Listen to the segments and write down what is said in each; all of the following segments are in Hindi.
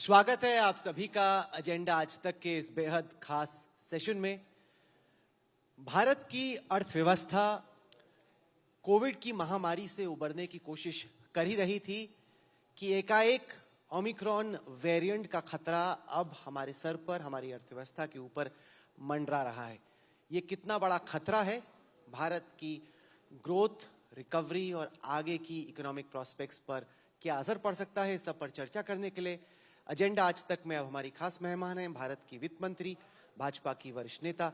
स्वागत है आप सभी का एजेंडा आज तक के इस बेहद खास सेशन में। भारत की अर्थव्यवस्था कोविड की महामारी से उबरने की कोशिश कर ही रही थी कि एकाएक ओमिक्रॉन वेरिएंट का खतरा अब हमारे सर पर, हमारी अर्थव्यवस्था के ऊपर मंडरा रहा है। ये कितना बड़ा खतरा है, भारत की ग्रोथ, रिकवरी और आगे की इकोनॉमिक प्रोस्पेक्ट्स पर क्या असर पड़ सकता है, इस सब पर चर्चा करने के लिए एजेंडा आज तक में अब हमारी खास मेहमान हैं भारत की वित्त मंत्री, भाजपा की वरिष्ठ नेता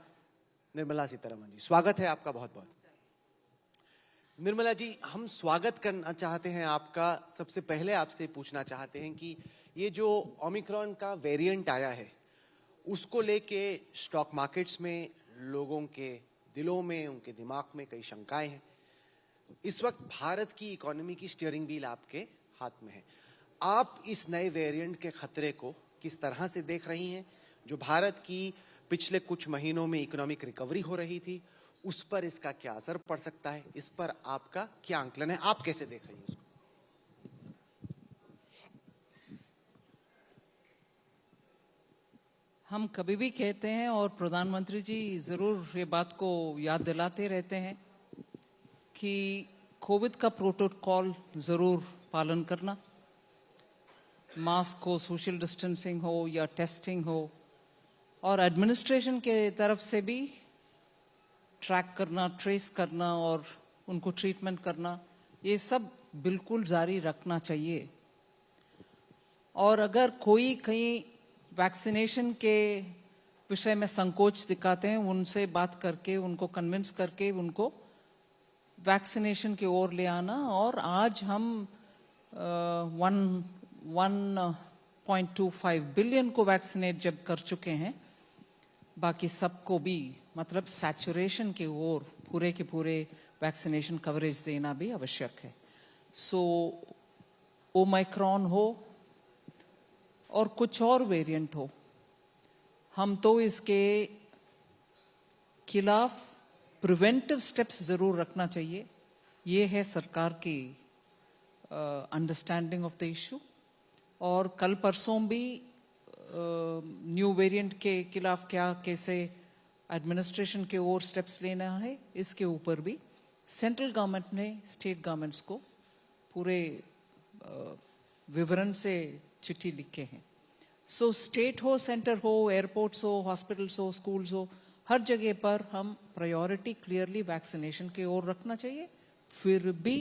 निर्मला सीतारमण जी। स्वागत है आपका बहुत बहुत। निर्मला जी, हम स्वागत करना चाहते हैं आपका। सबसे पहले आपसे पूछना चाहते हैं कि ये जो ओमिक्रॉन का वेरिएंट आया है उसको लेके स्टॉक मार्केट्स में लोगों के दिलों में, उनके दिमाग में कई शंकाएं हैं। इस वक्त भारत की इकोनॉमी की स्टीयरिंग व्हील आपके हाथ में है। आप इस नए वेरिएंट के खतरे को किस तरह से देख रही हैं? जो भारत की पिछले कुछ महीनों में इकोनॉमिक रिकवरी हो रही थी, उस पर इसका क्या असर पड़ सकता है? इस पर आपका क्या आंकलन है? आप कैसे देख रही हैं इसको? हम कभी भी कहते हैं और प्रधानमंत्री जी जरूर ये बात को याद दिलाते रहते हैं कि कोविड का प्रोटोकॉल जरूर पालन करना, मास्क हो, सोशल डिस्टेंसिंग हो या टेस्टिंग हो, और एडमिनिस्ट्रेशन के तरफ से भी ट्रैक करना, ट्रेस करना और उनको ट्रीटमेंट करना, ये सब बिल्कुल जारी रखना चाहिए। और अगर कोई कहीं वैक्सीनेशन के विषय में संकोच दिखाते हैं, उनसे बात करके, उनको कन्विंस करके उनको वैक्सीनेशन की ओर ले आना। और आज हम 1.25 बिलियन को वैक्सीनेट जब कर चुके हैं, बाकी सबको भी मतलब सैचुरेशन की ओर पूरे के पूरे वैक्सीनेशन कवरेज देना भी आवश्यक है। सो ओमिक्रॉन हो और कुछ और वेरिएंट हो, हम तो इसके खिलाफ प्रिवेंटिव स्टेप्स जरूर रखना चाहिए। ये है सरकार की अंडरस्टैंडिंग ऑफ द इशू। और कल परसों भी न्यू वेरिएंट के खिलाफ क्या, कैसे एडमिनिस्ट्रेशन के और स्टेप्स लेना है, इसके ऊपर भी सेंट्रल गवर्नमेंट ने स्टेट गवर्नमेंट्स को पूरे विवरण से चिट्ठी लिखे हैं। सो स्टेट हो, सेंटर हो, एयरपोर्ट्स हो, हॉस्पिटल्स हो, स्कूल्स हो, हर जगह पर हम प्रायोरिटी क्लियरली वैक्सीनेशन की ओर रखना चाहिए, फिर भी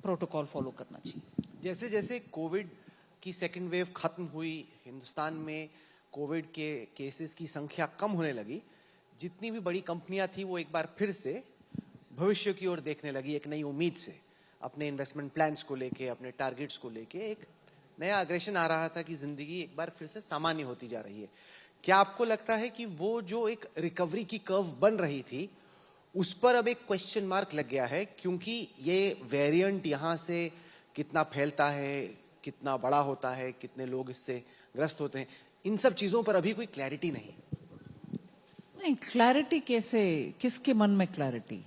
प्रोटोकॉल फॉलो करना चाहिए। जैसे जैसे कोविड की सेकेंड वेव खत्म हुई, हिंदुस्तान में कोविड के केसेस की संख्या कम होने लगी, जितनी भी बड़ी कंपनियां थी वो एक बार फिर से भविष्य की ओर देखने लगी, एक नई उम्मीद से, अपने इन्वेस्टमेंट प्लान्स को लेके, अपने टारगेट्स को लेके एक नया अग्रेशन आ रहा था कि जिंदगी एक बार फिर से सामान्य होती जा रही है। क्या आपको लगता है कि वो जो एक रिकवरी की कर्व बन रही थी उस पर अब एक क्वेश्चन मार्क लग गया है, क्योंकि ये वेरिएंट यहाँ से कितना फैलता है, कितना बड़ा होता है, कितने लोग इससे ग्रस्त होते हैं, इन सब चीजों पर अभी कोई क्लैरिटी नहीं। क्लैरिटी कैसे, किसके मन में क्लैरिटी?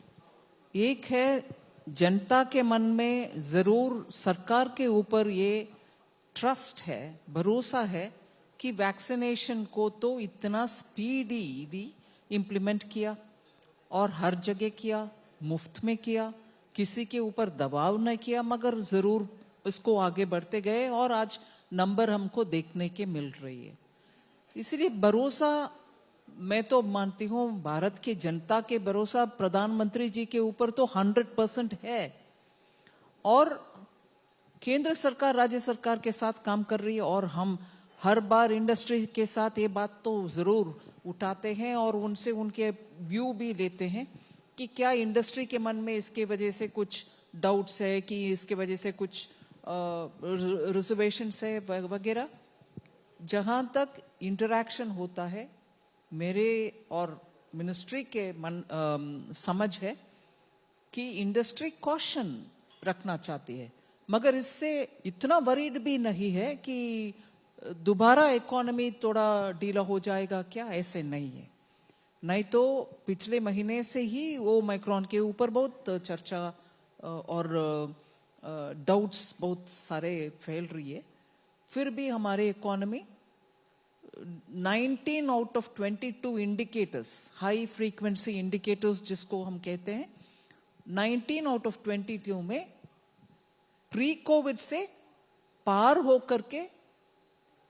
एक है जनता के मन में, जरूर सरकार के ऊपर ये ट्रस्ट है, भरोसा है कि वैक्सीनेशन को तो इतना स्पीडी इंप्लीमेंट किया और हर जगह किया, मुफ्त में किया, किसी के ऊपर दबाव न किया, मगर जरूर इसको आगे बढ़ते गए और आज नंबर हमको देखने के मिल रही है। इसलिए भरोसा, मैं तो मानती हूं भारत की जनता के भरोसा प्रधानमंत्री जी के ऊपर तो 100% है। और केंद्र सरकार राज्य सरकार के साथ काम कर रही है और हम हर बार इंडस्ट्री के साथ ये बात तो जरूर उठाते हैं और उनसे उनके व्यू भी लेते हैं कि क्या इंडस्ट्री के मन में इसके वजह से कुछ डाउट्स है, कि इसके वजह से कुछ रिजर्वेशंस है वगैरह। जहां तक इंटरैक्शन होता है, मेरे और मिनिस्ट्री के समझ है कि इंडस्ट्री कॉशन रखना चाहती है, मगर इससे इतना वरीड भी नहीं है कि दोबारा इकोनॉमी थोड़ा ढीला हो जाएगा, क्या ऐसे नहीं है। नहीं तो पिछले महीने से ही वो ओमिक्रॉन के ऊपर बहुत चर्चा और डाउट्स बहुत सारे फैल रही है। फिर भी हमारे economy 19 out of 22 indicators, high frequency indicators जिसको हम कहते हैं, 19 आउट ऑफ 22 में प्री कोविड से पार होकर के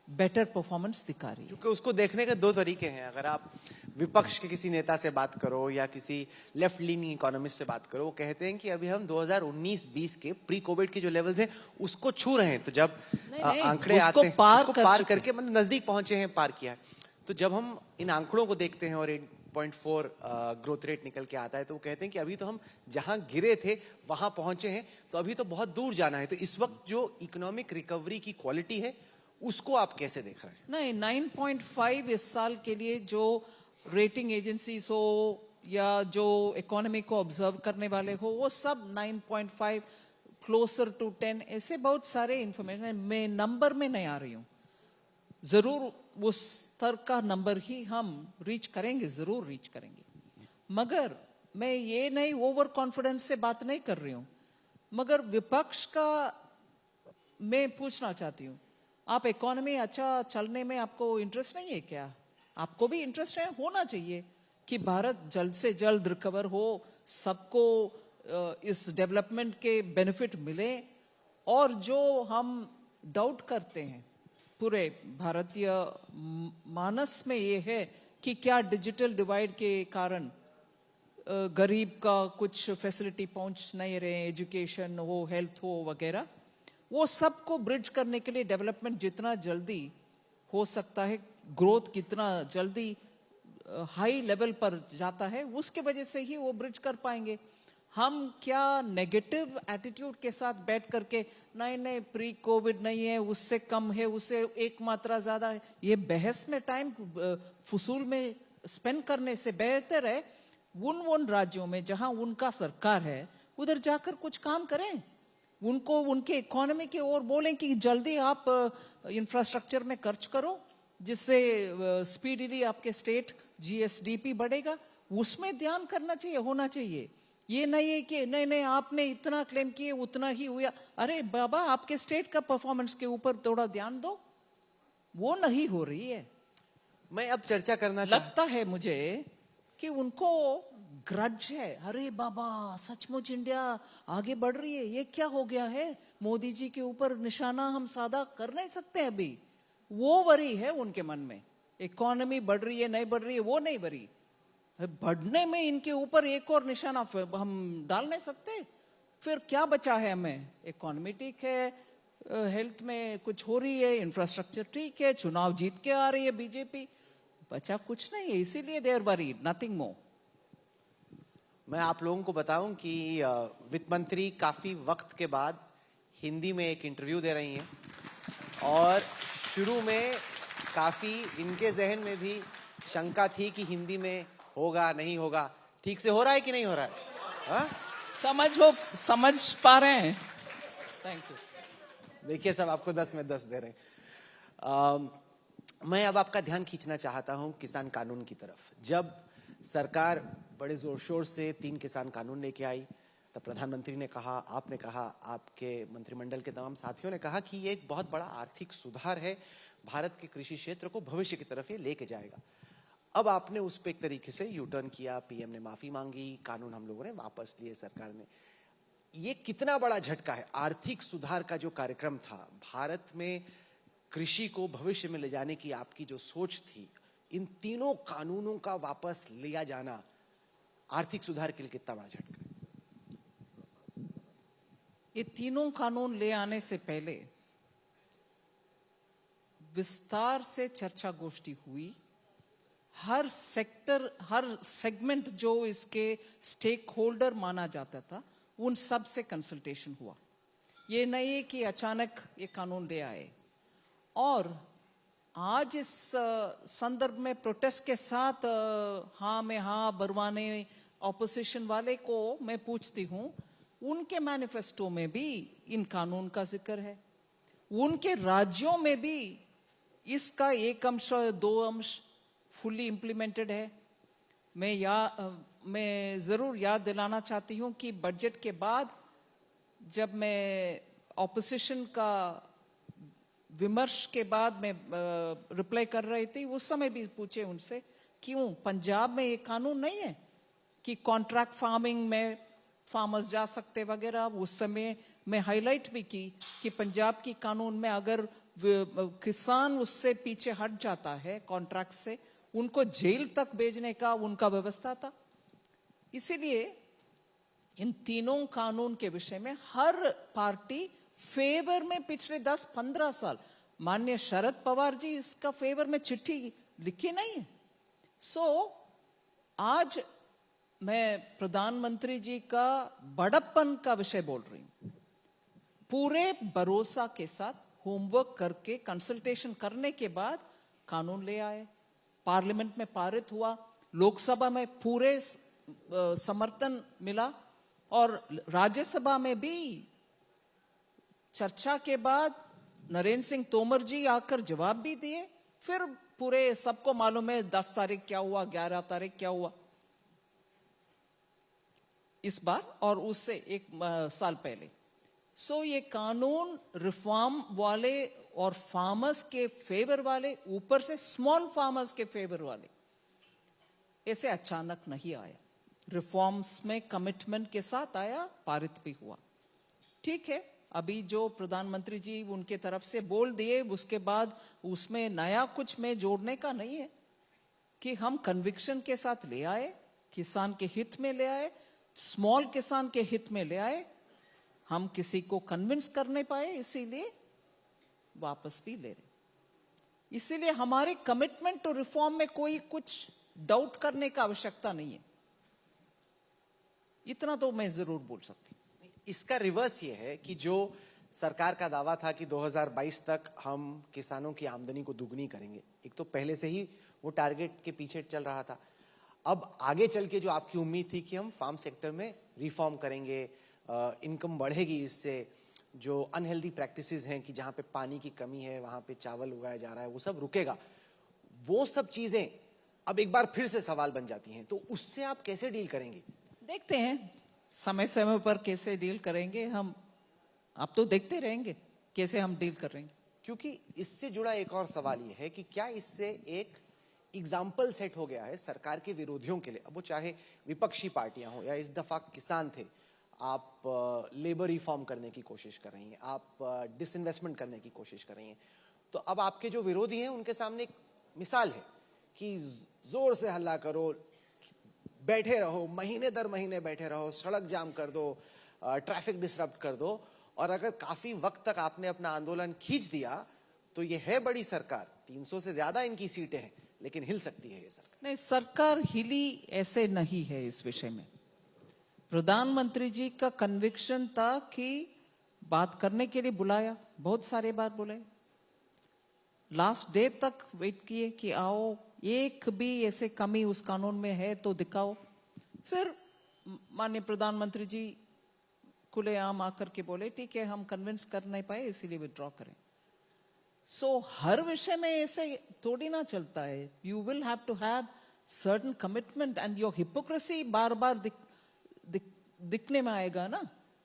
बेटर परफॉर्मेंस दिखा रही है। क्योंकि उसको देखने के दो तरीके हैं। अगर आप विपक्ष के किसी नेता से बात करो या किसी लेफ्ट लीनिंग इकोनॉमिस्ट से बात करो, वो कहते हैं कि अभी हम 2019-20 के प्री कोविड के जो लेवल्स हैं उसको छू रहे हैं। तो जब नहीं, आंकड़े उसको आते हैं पार उसको कर पार चुके करके मतलब नजदीक पहुंचे हैं, पार किया है। तो जब हम इन आंकड़ों को देखते हैं और 8.4 ग्रोथ रेट निकल के आता है, तो वो कहते हैं कि अभी तो हम जहां गिरे थे वहां पहुंचे हैं, तो अभी तो बहुत दूर जाना है। तो इस वक्त जो इकोनॉमिक रिकवरी की क्वालिटी है उसको आप कैसे देख रहे हैं? नहीं, 9.5 इस साल के लिए जो रेटिंग एजेंसीज हो या जो इकोनॉमी को ऑब्जर्व करने वाले हो, वो सब 9.5 क्लोजर टू 10 ऐसे बहुत सारे इंफॉर्मेशन। मैं नंबर में नहीं आ रही हूं, जरूर उस स्तर का नंबर ही हम रीच करेंगे, जरूर रीच करेंगे। मगर मैं ये नहीं ओवर कॉन्फिडेंस से बात नहीं कर रही हूं, मगर विपक्ष का मैं पूछना चाहती हूं, आप इकोनॉमी अच्छा चलने में आपको इंटरेस्ट नहीं है क्या? आपको भी इंटरेस्ट है, होना चाहिए कि भारत जल्द से जल्द रिकवर हो, सबको इस डेवलपमेंट के बेनिफिट मिले। और जो हम डाउट करते हैं पूरे भारतीय मानस में ये है कि क्या डिजिटल डिवाइड के कारण गरीब का कुछ फैसिलिटी पहुंच नहीं रहे, एजुकेशन हो, हेल्थ हो वगैरह, वो सबको ब्रिज करने के लिए डेवलपमेंट जितना जल्दी हो सकता है, ग्रोथ कितना जल्दी हाई लेवल पर जाता है, उसके वजह से ही वो ब्रिज कर पाएंगे। हम क्या नेगेटिव एटीट्यूड के साथ बैठ करके नहीं नहीं प्री कोविड नहीं है, उससे कम है, उससे एक मात्रा ज्यादा है, ये बहस में टाइम फुसूल में स्पेंड करने से बेहतर है उन राज्यों में जहां उनका सरकार है उधर जाकर कुछ काम करें, उनको उनके इकोनॉमी की ओर बोलें कि जल्दी आप इंफ्रास्ट्रक्चर में खर्च करो, जिससे स्पीडीली आपके स्टेट जीएसडीपी बढ़ेगा, उसमें ध्यान करना चाहिए, होना चाहिए। ये नहीं है कि नहीं नहीं आपने इतना क्लेम किए उतना ही हुआ। अरे बाबा, आपके स्टेट का परफॉर्मेंस के ऊपर थोड़ा ध्यान दो, वो नहीं हो रही है। मैं अब चर्चा करना लगता है मुझे कि उनको ग्रज है, अरे बाबा सचमुच इंडिया आगे बढ़ रही है, ये क्या हो गया है, मोदी जी के ऊपर निशाना हम साधा कर नहीं सकते अभी, वो वरी है उनके मन में। इकोनॉमी बढ़ रही है नहीं बढ़ रही है वो नहीं वरी, बढ़ने में इनके ऊपर एक और निशाना हम डाल नहीं सकते। फिर क्या बचा है हमें? इकोनॉमी ठीक है, हेल्थ में कुछ हो रही है, इंफ्रास्ट्रक्चर ठीक है, चुनाव जीत के आ रही है बीजेपी, बचा कुछ नहीं है, इसीलिए देयर वरी, नथिंग मोर। मैं आप लोगों को बताऊं कि वित्त मंत्री काफी वक्त के बाद हिंदी में एक इंटरव्यू दे रही हैं और शुरू में काफी इनके जहन में भी शंका थी कि हिंदी में होगा नहीं होगा। ठीक से हो रहा है कि नहीं हो रहा है? हा? समझ पा रहे हैं? Thank you. देखिए सब आपको 10 में 10 दे रहे हैं। मैं अब आपका ध्यान खींचना चाहता हूं किसान कानून की तरफ। जब सरकार बड़े जोर शोर से 3 किसान कानून लेके आई, तब प्रधानमंत्री ने कहा, आपने कहा, आपके मंत्रिमंडल के तमाम साथियों ने कहा कि ये एक बहुत बड़ा आर्थिक सुधार है, भारत के कृषि क्षेत्र को भविष्य की तरफ ये लेके जाएगा। अब आपने उस पर एक तरीके से यू टर्न किया, पीएम ने माफी मांगी, कानून हम लोगों ने वापस लिए सरकार ने। ये कितना बड़ा झटका है? आर्थिक सुधार का जो कार्यक्रम था, भारत में कृषि को भविष्य में ले जाने की आपकी जो सोच थी, इन तीनों कानूनों का वापस लिया जाना आर्थिक सुधार के लिए कितना बड़ा झटका है? ये तीनों कानून ले आने से पहले विस्तार से चर्चा गोष्ठी हुई, हर सेक्टर, हर सेगमेंट जो इसके स्टेक होल्डर माना जाता था, उन सब से कंसल्टेशन हुआ। ये नहीं है कि अचानक ये कानून ले आए। और आज इस संदर्भ में प्रोटेस्ट के साथ हाँ में हाँ बरवाने ऑपोजिशन वाले को मैं पूछती हूं, उनके मैनिफेस्टो में भी इन कानून का जिक्र है, उनके राज्यों में भी इसका एक अंश 2 अंश फुल्ली इंप्लीमेंटेड है। मैं जरूर याद दिलाना चाहती हूं कि बजट के बाद जब मैं ऑपोजिशन का विमर्श के बाद मैं रिप्लाई कर रही थी, उस समय भी पूछे उनसे क्यों पंजाब में ये कानून नहीं है कि कॉन्ट्रैक्ट फार्मिंग में फार्मर्स जा सकते वगैरह। उस समय मैं हाईलाइट भी की कि पंजाब की कानून में अगर किसान उससे पीछे हट जाता है कॉन्ट्रैक्ट से, उनको जेल तक भेजने का उनका व्यवस्था था। इसीलिए इन तीनों कानून के विषय में हर पार्टी फेवर में पिछले 10-15 साल, माननीय शरद पवार जी इसका फेवर में चिट्ठी लिखी नहीं है। आज मैं प्रधानमंत्री जी का बड़प्पन का विषय बोल रही हूं। पूरे भरोसा के साथ होमवर्क करके कंसल्टेशन करने के बाद कानून ले आए, पार्लियामेंट में पारित हुआ, लोकसभा में पूरे समर्थन मिला और राज्यसभा में भी चर्चा के बाद नरेंद्र सिंह तोमर जी आकर जवाब भी दिए। फिर पूरे सबको मालूम है 10 तारीख क्या हुआ, 11 तारीख क्या हुआ इस बार और उससे एक साल पहले। ये कानून रिफॉर्म वाले और फार्मर्स के फेवर वाले, ऊपर से स्मॉल फार्मर्स के फेवर वाले, ऐसे अचानक नहीं आया। रिफॉर्म्स में कमिटमेंट के साथ आया, पारित भी हुआ। ठीक है, अभी जो प्रधानमंत्री जी उनके तरफ से बोल दिए उसके बाद उसमें नया कुछ में जोड़ने का नहीं है कि हम कन्विक्शन के साथ ले आए, किसान के हित में ले आए, स्मॉल किसान के हित में ले आए। हम किसी को कन्विंस कर नहीं पाए, इसीलिए वापस भी ले रहे। इसीलिए हमारे कमिटमेंट टू रिफॉर्म में कोई कुछ डाउट करने का आवश्यकता नहीं है, इतना तो मैं जरूर बोल सकती हूं। इसका रिवर्स ये है कि जो सरकार का दावा था कि 2022 तक हम किसानों की आमदनी को दुगनी करेंगे, एक तो पहले से ही वो टारगेट के पीछे चल रहा था। अब आगे चल के जो आपकी उम्मीद थी कि हम फार्म सेक्टर में रिफॉर्म करेंगे, इनकम बढ़ेगी, इससे जो अनहेल्दी प्रैक्टिसेस हैं कि जहां पे पानी की कमी है वहां पे चावल उगाया जा रहा है, वो सब रुकेगा। वो सब चीजें अब एक बार फिर से सवाल बन जाती हैं, तो उससे आप कैसे डील करेंगे? देखते हैं समय समय पर कैसे डील करेंगे हम। आप तो देखते रहेंगे कैसे हम डील करेंगे। क्योंकि इससे जुड़ा एक और सवाल ये है कि क्या इससे एक एग्जाम्पल सेट हो गया है सरकार के विरोधियों के लिए, अब वो चाहे विपक्षी पार्टियां हो या इस दफा किसान थे। आप लेबर रिफॉर्म करने की कोशिश कर रही हैं, आप डिसइन्वेस्टमेंट करने की कोशिश कर रही हैं, तो अब आपके जो विरोधी हैं उनके सामने एक मिसाल है कि जोर से हल्ला करो, बैठे रहो, महीने दर महीने बैठे रहो, सड़क जाम कर दो, ट्रैफिक डिसरप्ट कर दो, और अगर काफी वक्त तक आपने अपना आंदोलन खींच दिया तो ये है बड़ी सरकार, 300 से ज्यादा इनकी सीटें हैं, लेकिन हिल सकती है ये सरकार। नहीं, सरकार हिली ऐसे नहीं है। इस विषय में प्रधानमंत्री जी का कन्विक्शन था कि बात करने के लिए बुलाया, बहुत सारे बार बुलाए, लास्ट डे तक वेट किए कि आओ, एक भी ऐसे कमी उस कानून में है तो दिखाओ। फिर माननीय प्रधानमंत्री जी खुलेआम आकर के बोले ठीक है, हम कन्विंस कर नहीं पाए इसीलिए विड्रॉ करें। हर विषय में ऐसे थोड़ी ना चलता है। You will have to have certain commitment and your hypocrisy बार बार दिखने में आएगा ना,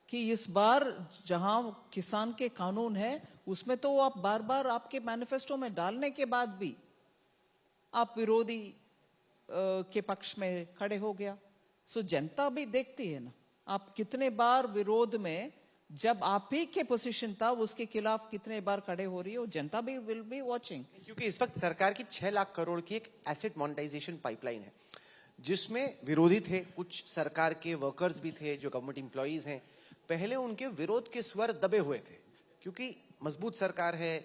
कि इस बार जहां किसान के कानून है उसमें तो आप बार बार आपके मैनिफेस्टो में डालने के बाद भी आप विरोधी के पक्ष में खड़े हो गया। जनता भी देखती है ना, आप कितने बार विरोध में, जब आप ही के पोजीशन था उसके खिलाफ कितने बार खड़े हो रही हो, जनता भी विल बी वॉचिंग। क्योंकि इस वक्त सरकार की 6 लाख करोड़ की एक एसेट मोनेटाइजेशन पाइपलाइन है, जिसमें विरोधी थे, कुछ सरकार के वर्कर्स भी थे जो गवर्नमेंट एम्प्लॉइज हैं। पहले उनके विरोध के स्वर दबे हुए थे क्योंकि मजबूत सरकार है,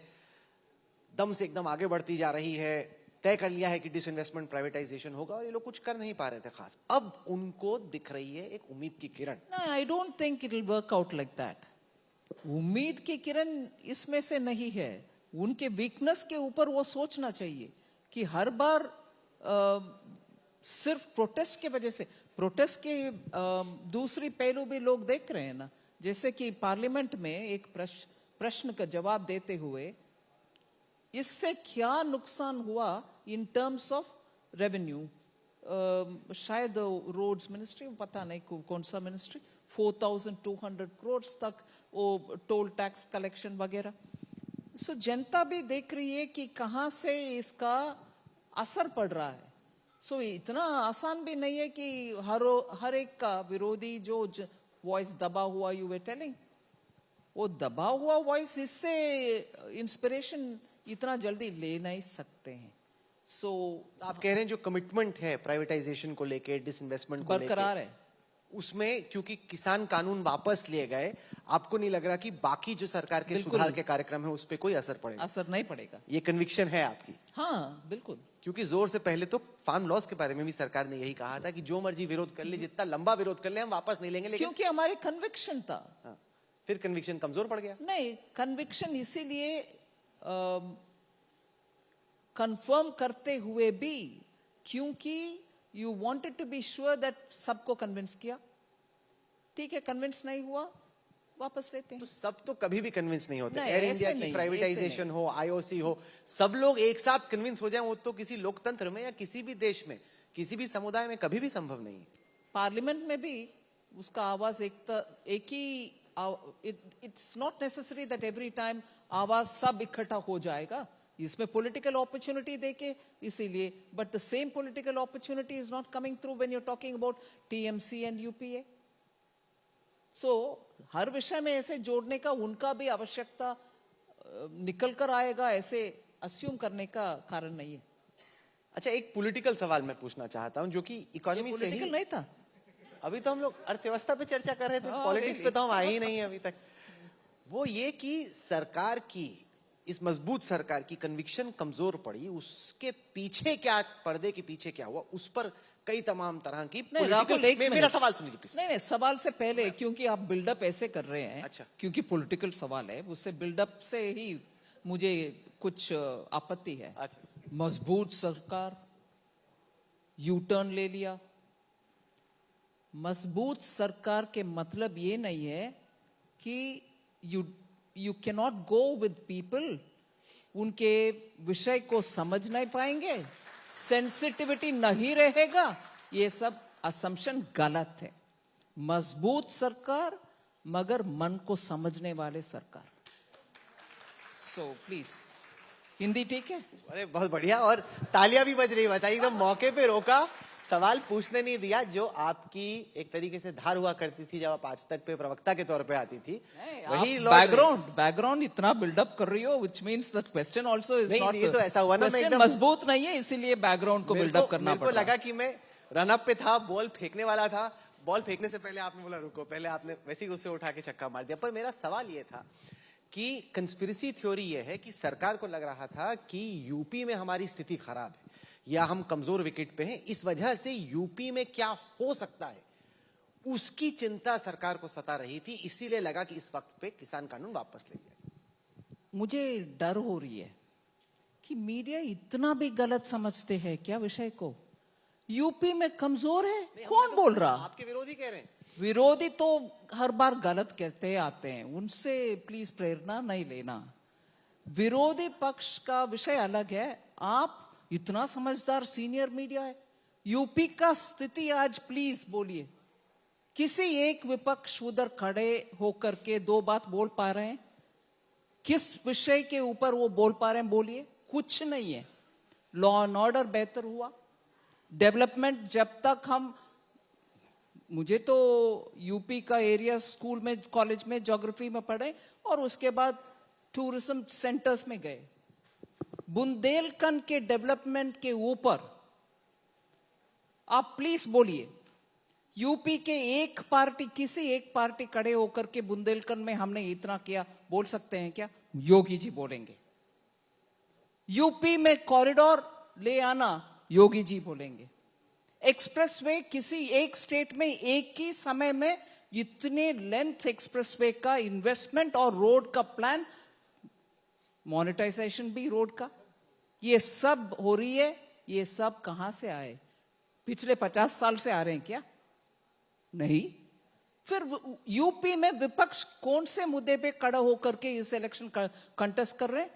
दम से एकदम आगे बढ़ती जा रही है, तय कर लिया है कि डिसइन्वेस्टमेंट प्राइवेटाइजेशन होगा, और ये लोग कुछ कर नहीं पा रहे थे खास। अब उनको दिख रही है एक उम्मीद की किरण। I don't think it will work out like that. उम्मीद की किरण इसमें से नहीं है। उनके वीकनेस के ऊपर वो सोचना चाहिए कि हर बार सिर्फ प्रोटेस्ट की वजह से, प्रोटेस्ट के दूसरी पहलू भी लोग देख रहे हैं ना, जैसे कि पार्लियामेंट में एक प्रश्न का जवाब देते हुए इससे क्या नुकसान हुआ इन टर्म्स ऑफ रेवेन्यू, शायद रोड्स मिनिस्ट्री, पता नहीं कौन सा मिनिस्ट्री, 4200 करोड़ तक वो टोल टैक्स कलेक्शन वगैरह। सो जनता भी देख रही है कि कहां से इसका असर पड़ रहा है। सो इतना आसान भी नहीं है कि हर एक का विरोधी जो वॉइस दबा हुआ, यू वे टेलिंग, वो दबा हुआ वॉइस इससे इंस्पिरेशन इतना जल्दी ले नहीं सकते हैं। सो आप कह रहे हैं जो कमिटमेंट है प्राइवेटाइजेशन को लेके, डिसइन्वेस्टमेंट को लेके, बरकरार है। उसमें क्योंकि किसान कानून वापस लिए गए, आपको नहीं लग रहा कि बाकी जो सरकार के बिल्कुल। सुधार के कार्यक्रम है उस पर कोई असर पड़ेगा? असर नहीं पड़ेगा। ये कन्विक्शन है आपकी? हाँ बिल्कुल। क्योंकि जोर से पहले तो फार्म लॉस के बारे में भी सरकार ने यही कहा था कि जो मर्जी विरोध कर ले, जितना लंबा विरोध कर ले, हम वापस नहीं लेंगे। लेकिन क्योंकि हमारे कन्विक्शन था। हाँ, फिर कन्विक्शन कमजोर पड़ गया? नहीं, कन्विक्शन इसीलिए कंफर्म करते हुए भी क्योंकि you wanted to be sure that सबको कन्विंस किया। ठीक है, कन्विंस नहीं हुआ, वापस लेते हैं। तो सब तो कभी भी कन्विंस नहीं होते। नहीं, एयर ऐसे इंडिया की नहीं, प्राइवेटाइजेशन ऐसे हो, आईओसी हो, सब लोग एक साथ कन्विंस हो जाएं, वो तो किसी लोकतंत्र में या किसी भी देश में, किसी भी समुदाय में कभी भी संभव नहीं है। पार्लियामेंट में भी उसका आवाज एक ही, it's not necessary that every time आवाज सब इकट्ठा हो जाएगा। इसमें पॉलिटिकल अपॉर्चुनिटी देके, इसीलिए, but the same political opportunity is not coming through when you are talking about TMC and UPA. So हर विषय में ऐसे जोड़ने का उनका भी आवश्यकता निकल कर आएगा, ऐसे अज्यूम करने का कारण नहीं है। अच्छा, एक पॉलिटिकल सवाल मैं पूछना चाहता हूं जो कि इकोनॉमी से ही, पॉलिटिकल नहीं था। अभी तो हम लोग अर्थव्यवस्था पे चर्चा कर रहे थे, हाँ, पॉलिटिक्स पे तो हम आए ही नहीं अभी तक। वो ये कि सरकार की, इस मजबूत सरकार की कन्विक्शन कमजोर पड़ी, उसके पीछे क्या, पर्दे के पीछे क्या हुआ, उस पर कई तमाम तरह की राहुल, एक मेरा मिनट। सवाल सुन लीजिए प्लीज। नहीं, सवाल से पहले, क्योंकि आप बिल्डअप ऐसे कर रहे हैं, अच्छा। क्योंकि पॉलिटिकल सवाल है, उससे बिल्डअप से ही मुझे कुछ आपत्ति है। अच्छा, मजबूत सरकार, यू टर्न ले लिया। मजबूत सरकार के मतलब ये नहीं है कि you can not go with people, उनके विषय को समझ नहीं पाएंगे, सेंसिटिविटी नहीं रहेगा, ये सब असम्पशन गलत है। मजबूत सरकार मगर मन को समझने वाले सरकार। सो प्लीज, हिंदी ठीक है? अरे बहुत बढ़िया, और तालियां भी बज रही। बताइए, एकदम मौके पे रोका, सवाल पूछने नहीं दिया, जो आपकी एक तरीके से धार हुआ करती थी जब आप आज तक पे प्रवक्ता के तौर पे आती थी, वही बैकग्राउंड इतना बिल्डअप कर रही हो, which means the question also is not. ये तो ऐसा हुआ ना, मैं एकदम मजबूत नहीं है, इसीलिए बैकग्राउंड को बिल्डअप करना पड़ा। मेरे को लगा कि मैं रनअप पे था, बॉल फेंकने वाला था, बॉल फेंकने से पहले आपने बोला रुको, पहले आपने वैसे ही उससे उठा के छक्का मार दिया। पर मेरा सवाल ये था कि कंस्पिरेसी थ्योरी ये है कि सरकार को लग रहा था कि यूपी में हमारी स्थिति खराब है या हम कमजोर विकेट पे हैं, इस वजह से यूपी में क्या हो सकता है उसकी चिंता सरकार को सता रही थी, इसीलिए लगा कि इस वक्त पे किसान कानून वापस ले लिया जाए। मुझे डर हो रही है कि मीडिया इतना भी गलत समझते हैं क्या विषय को। यूपी में कमजोर है, कौन बोल रहा? आपके विरोधी कह रहे हैं। विरोधी तो हर बार गलत कहते आते हैं, उनसे प्लीज प्रेरणा नहीं लेना। विरोधी पक्ष का विषय अलग है, आप इतना समझदार सीनियर मीडिया है। यूपी का स्थिति आज प्लीज बोलिए, किसी एक विपक्ष उधर खड़े होकर के दो बात बोल पा रहे हैं? किस विषय के ऊपर वो बोल पा रहे हैं, बोलिए। कुछ नहीं है। लॉ एंड ऑर्डर बेहतर हुआ, डेवलपमेंट जब तक हम, मुझे तो यूपी का एरिया स्कूल में, कॉलेज में ज्योग्राफी में पढ़े और उसके बाद टूरिज्म सेंटर्स में गए। बुंदेलखंड के डेवलपमेंट के ऊपर आप प्लीज बोलिए, यूपी के एक पार्टी, किसी एक पार्टी खड़े होकर के बुंदेलखंड में हमने इतना किया बोल सकते हैं क्या? योगी जी बोलेंगे। यूपी में कॉरिडोर ले आना, योगी जी बोलेंगे। एक्सप्रेसवे किसी एक स्टेट में एक ही समय में इतने लेंथ एक्सप्रेसवे का इन्वेस्टमेंट और रोड का प्लान, मोनेटाइजेशन भी रोड का, ये सब हो रही है। ये सब कहां से आए? पिछले 50 साल से आ रहे हैं क्या? नहीं। फिर यूपी में विपक्ष कौन से मुद्दे पे खड़ा होकर के इस इलेक्शन कंटेस्ट कर रहे हैं?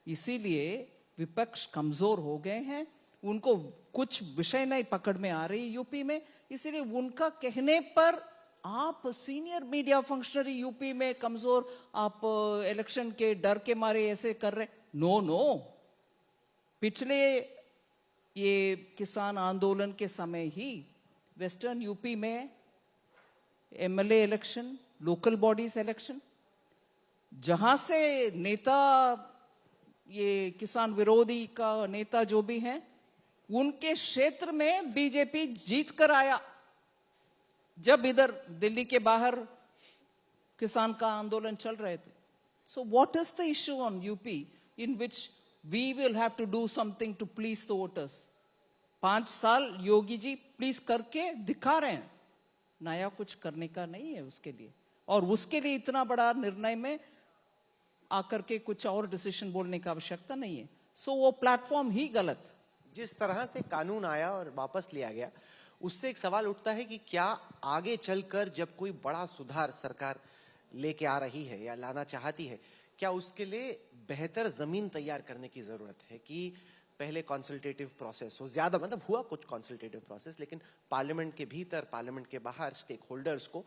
इसीलिए विपक्ष कमजोर हो गए हैं, उनको कुछ विषय नहीं पकड़ में आ रही यूपी में, इसीलिए उनका कहने पर आप सीनियर मीडिया फंक्शनरी यूपी में कमजोर, आप इलेक्शन के डर के मारे ऐसे कर रहे? नो नो, पिछले ये किसान आंदोलन के समय ही वेस्टर्न यूपी में MLA election, local bodies election, जहां से नेता, ये किसान विरोधी का नेता जो भी हैं, उनके क्षेत्र में बीजेपी जीत कर आया, जब इधर दिल्ली के बाहर किसान का आंदोलन चल रहे थे. So what is the issue on UP in which we will have to do something to please the voters? 5 साल योगी जी प्लीज करके दिखा रहे हैं, नया कुछ करने का नहीं है उसके लिए, और उसके लिए इतना बड़ा निर्णय में आकर के कुछ और डिसीजन बोलने की आवश्यकता नहीं है. सो वो प्लेटफॉर्म ही गलत. जिस तरह से कानून आया और वापस लिया गया, उससे एक सवाल उठता है कि क्या आगे चलकर जब कोई बड़ा सुधार सरकार लेके आ रही है या लाना चाहती है, क्या उसके लिए बेहतर जमीन तैयार करने की जरूरत है कि पहले कंसल्टेटिव प्रोसेस हो, ज्यादा मतलब हुआ कुछ कंसल्टेटिव प्रोसेस, लेकिन पार्लियामेंट के भीतर, पार्लियामेंट के बाहर स्टेक होल्डर्स को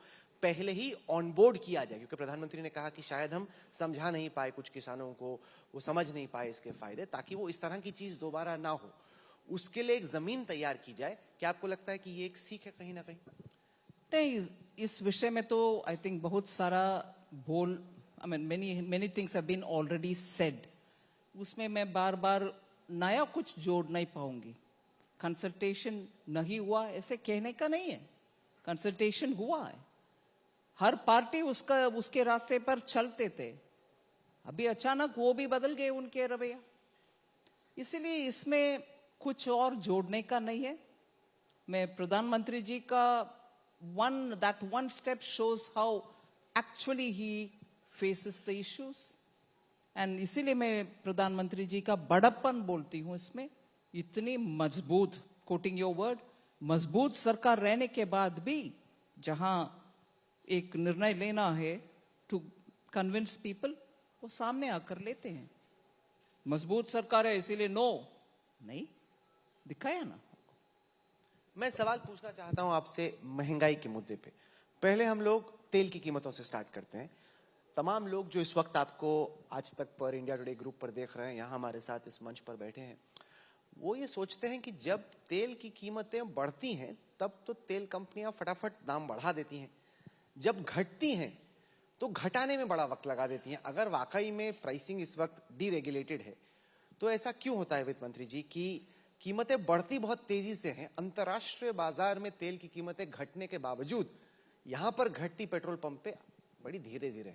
पहले ही ऑन बोर्ड किया जाए, क्योंकि प्रधानमंत्री ने कहा कि शायद हम समझा नहीं पाए कुछ किसानों को, वो समझ नहीं पाए इसके फायदे, ताकि वो इस तरह की चीज दोबारा ना हो, उसके लिए एक जमीन तैयार की जाए. क्या आपको लगता है कि ये एक सीख है कहीं ना कहीं? नहीं, इस विषय में तो आई थिंक बहुत सारा बोल, I mean many things have been already said. उसमें मैं बार बार नया कुछ जोड़ नहीं पाऊंगी. कंसल्टेशन नहीं हुआ ऐसे कहने का नहीं है, कंसल्टेशन हुआ है. हर पार्टी उसके रास्ते पर चलते थे, अभी अचानक वो भी बदल गए उनके रवैया, इसलिए इसमें कुछ और जोड़ने का नहीं है. मैं प्रधानमंत्री जी का that one step shows how actually he faces the issues, and इसीलिए मैं प्रधानमंत्री जी का बड़प्पन बोलती हूं. इसमें इतनी मजबूत, कोटिंग योर वर्ड, मजबूत सरकार रहने के बाद भी जहां एक निर्णय लेना है टू कन्विंस पीपल, वो सामने आकर लेते हैं. मजबूत सरकार है इसीलिए नो नहीं दिखाया ना. मैं सवाल पूछना चाहता हूं आपसे महंगाई के मुद्दे पे. पहले हम लोग तेल की कीमतों से स्टार्ट करते हैं. तमाम लोग जो इस वक्त आपको आज तक पर इंडिया टुडे ग्रुप पर देख रहे हैं, यहाँ हमारे साथ इस मंच पर बैठे हैं, वो ये सोचते हैं कि जब तेल की कीमतें बढ़ती हैं तब तो तेल कंपनियां फटाफट दाम बढ़ा देती हैं, जब घटती हैं तो घटाने में बड़ा वक्त लगा देती हैं. अगर वाकई में प्राइसिंग इस वक्त डीरेगुलेटेड है तो ऐसा क्यों होता है वित्त मंत्री जी कि कीमतें बढ़ती बहुत तेजी से हैं, अंतर्राष्ट्रीय बाजार में तेल की कीमतें घटने के बावजूद यहां पर घटती पेट्रोल पंप पे बड़ी धीरे धीरे?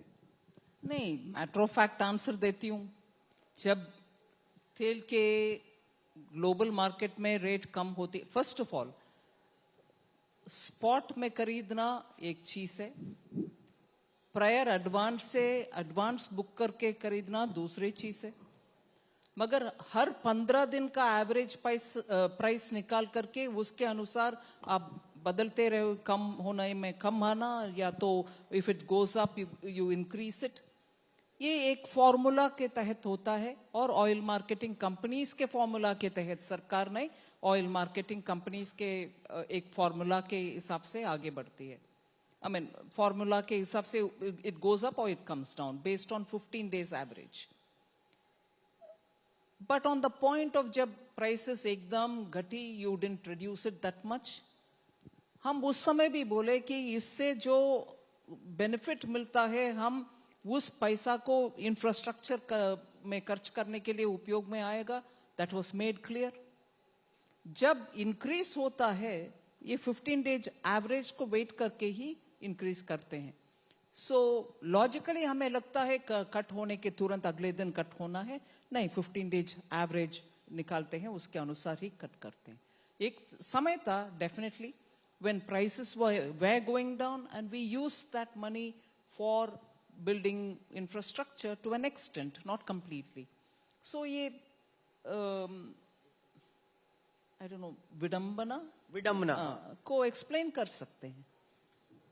नहीं, मैटर ऑफ फैक्ट आंसर देती हूं. जब तेल के ग्लोबल मार्केट में रेट कम होती, फर्स्ट ऑफ ऑल स्पॉट में खरीदना एक चीज है, प्रायर एडवांस से एडवांस बुक करके खरीदना दूसरी चीज है. मगर हर 15 दिन का एवरेज प्राइस निकाल करके उसके अनुसार आप बदलते रहे, कम होने में कम आना, या तो if it goes up you increase it. ये एक फॉर्मूला के तहत होता है, और ऑयल मार्केटिंग कंपनीज के फॉर्मूला के तहत, सरकार नहीं, ऑयल मार्केटिंग कंपनीज के एक फॉर्मूला के हिसाब से आगे बढ़ती है. आई मीन फॉर्मूला के हिसाब से इट गोज अप और it comes down based on 15 days average. But on the point of जब प्राइसेस एकदम घटी, you didn't reduce it that much. हम उस समय भी बोले कि इससे जो बेनिफिट मिलता है हम उस पैसा को इंफ्रास्ट्रक्चर में खर्च करने के लिए उपयोग में आएगा. That was made clear. जब इंक्रीज होता है ये 15 days एवरेज को वेट करके ही इंक्रीज करते हैं. सो लॉजिकली हमें लगता है कट होने के तुरंत अगले दिन कट होना है, नहीं, 15 days एवरेज निकालते हैं, उसके अनुसार ही कट करते हैं. एक समय था definitely when prices were going down and we used that money for building infrastructure to an extent, not completely. So ये I don't know, विडंबना को एक्सप्लेन कर सकते हैं.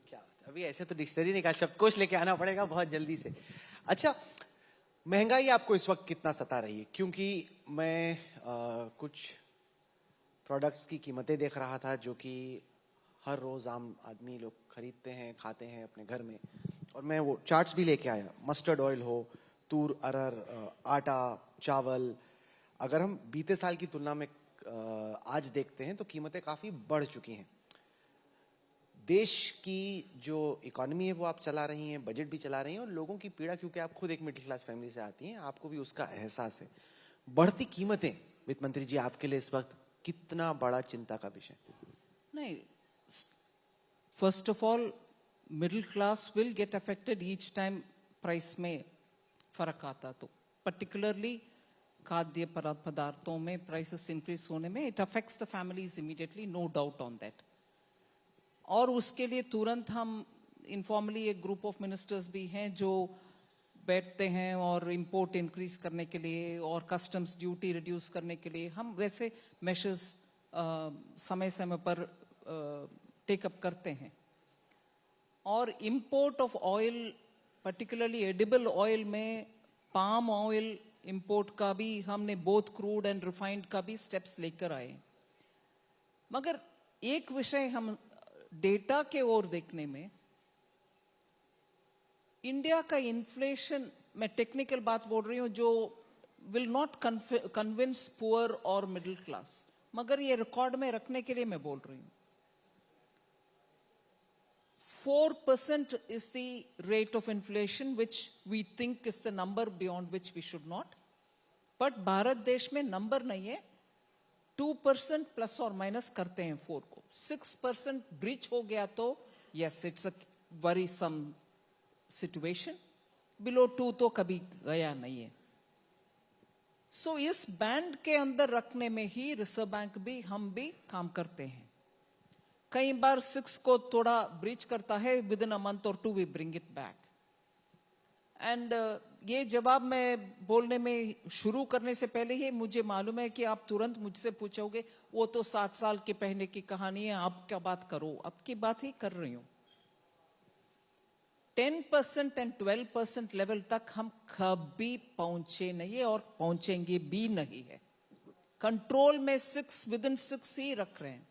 क्या अभी ऐसे तो डिक्शनरी निकाल, शब्दकोश लेके आना पड़ेगा बहुत जल्दी से. अच्छा, महंगाई आपको इस वक्त कितना सता रही है? क्योंकि मैं कुछ प्रोडक्ट्स की कीमतें देख रहा था जो कि हर रोज आम आदमी लोग खरीदते हैं, खाते हैं अपने घर में। और मैं वो चार्ट्स भी लेके आया, मस्टर्ड ऑयल हो, तूर अरहर, आटा, चावल। अगर हम बीते साल की तुलना में आज देखते हैं तो कीमतें काफी बढ़ चुकी हैं। देश की जो इकोनॉमी है वो आप चला रही हैं, बजट भी चला रही हैं, और लोगों की पीड़ा, क्योंकि आप खुद एक मिडिल क्लास फैमिली से आती हैं, आपको भी उसका एहसास है। बढ़ती कीमतें वित्त मंत्री जी आपके लिए इस वक्त कितना बड़ा चिंता का विषय? नहीं, first of all middle class will get affected each time price में फर्क आता, तो पर्टिकुलरली खाद्य पदार्थों में प्राइसेस इंक्रीज होने में it affects the families immediately, no doubt on that. और उसके लिए तुरंत हम इनफॉर्मली एक ग्रुप ऑफ मिनिस्टर्स भी हैं जो बैठते हैं और इंपोर्ट इंक्रीज करने के लिए और कस्टम्स ड्यूटी रिड्यूस करने के लिए हम वैसे मेशर्स समय समय पर टेकअप करते हैं। और import of oil, particularly edible oil में पाम ऑयल इंपोर्ट का भी हमने बोथ क्रूड एंड रिफाइंड का भी स्टेप्स लेकर आए। मगर एक विषय हम डेटा के ओर देखने में, इंडिया का इन्फ्लेशन, मैं टेक्निकल बात बोल रही हूं जो विल नॉट कन्विंस पुअर और मिडिल क्लास, मगर ये रिकॉर्ड में रखने के लिए मैं बोल रही हूं। 4% is the rate of inflation which we think is the number beyond which we should not, but Bharat देश में नंबर नहीं है, 2% प्लस और माइनस करते हैं 4 को। 6% ब्रीच हो गया तो yes it's a worrisome situation, below 2 तो कभी गया नहीं है। सो इस बैंड के अंदर रखने में ही रिजर्व बैंक भी, हम भी काम करते हैं। कई बार 6 को थोड़ा ब्रीच करता है, विद इन अ मंथ और 2 we bring it back. And ये जवाब मैं बोलने में शुरू करने से पहले ही मुझे मालूम है कि आप तुरंत मुझसे पूछोगे वो तो 7 साल के पहले की कहानी है, आप क्या बात करो, अब की बात ही कर रही हूं। 10% एंड 12% लेवल तक हम कभी पहुंचे नहीं है और पहुंचेंगे भी नहीं है। कंट्रोल में 6, विद इन 6 ही रख रहे हैं।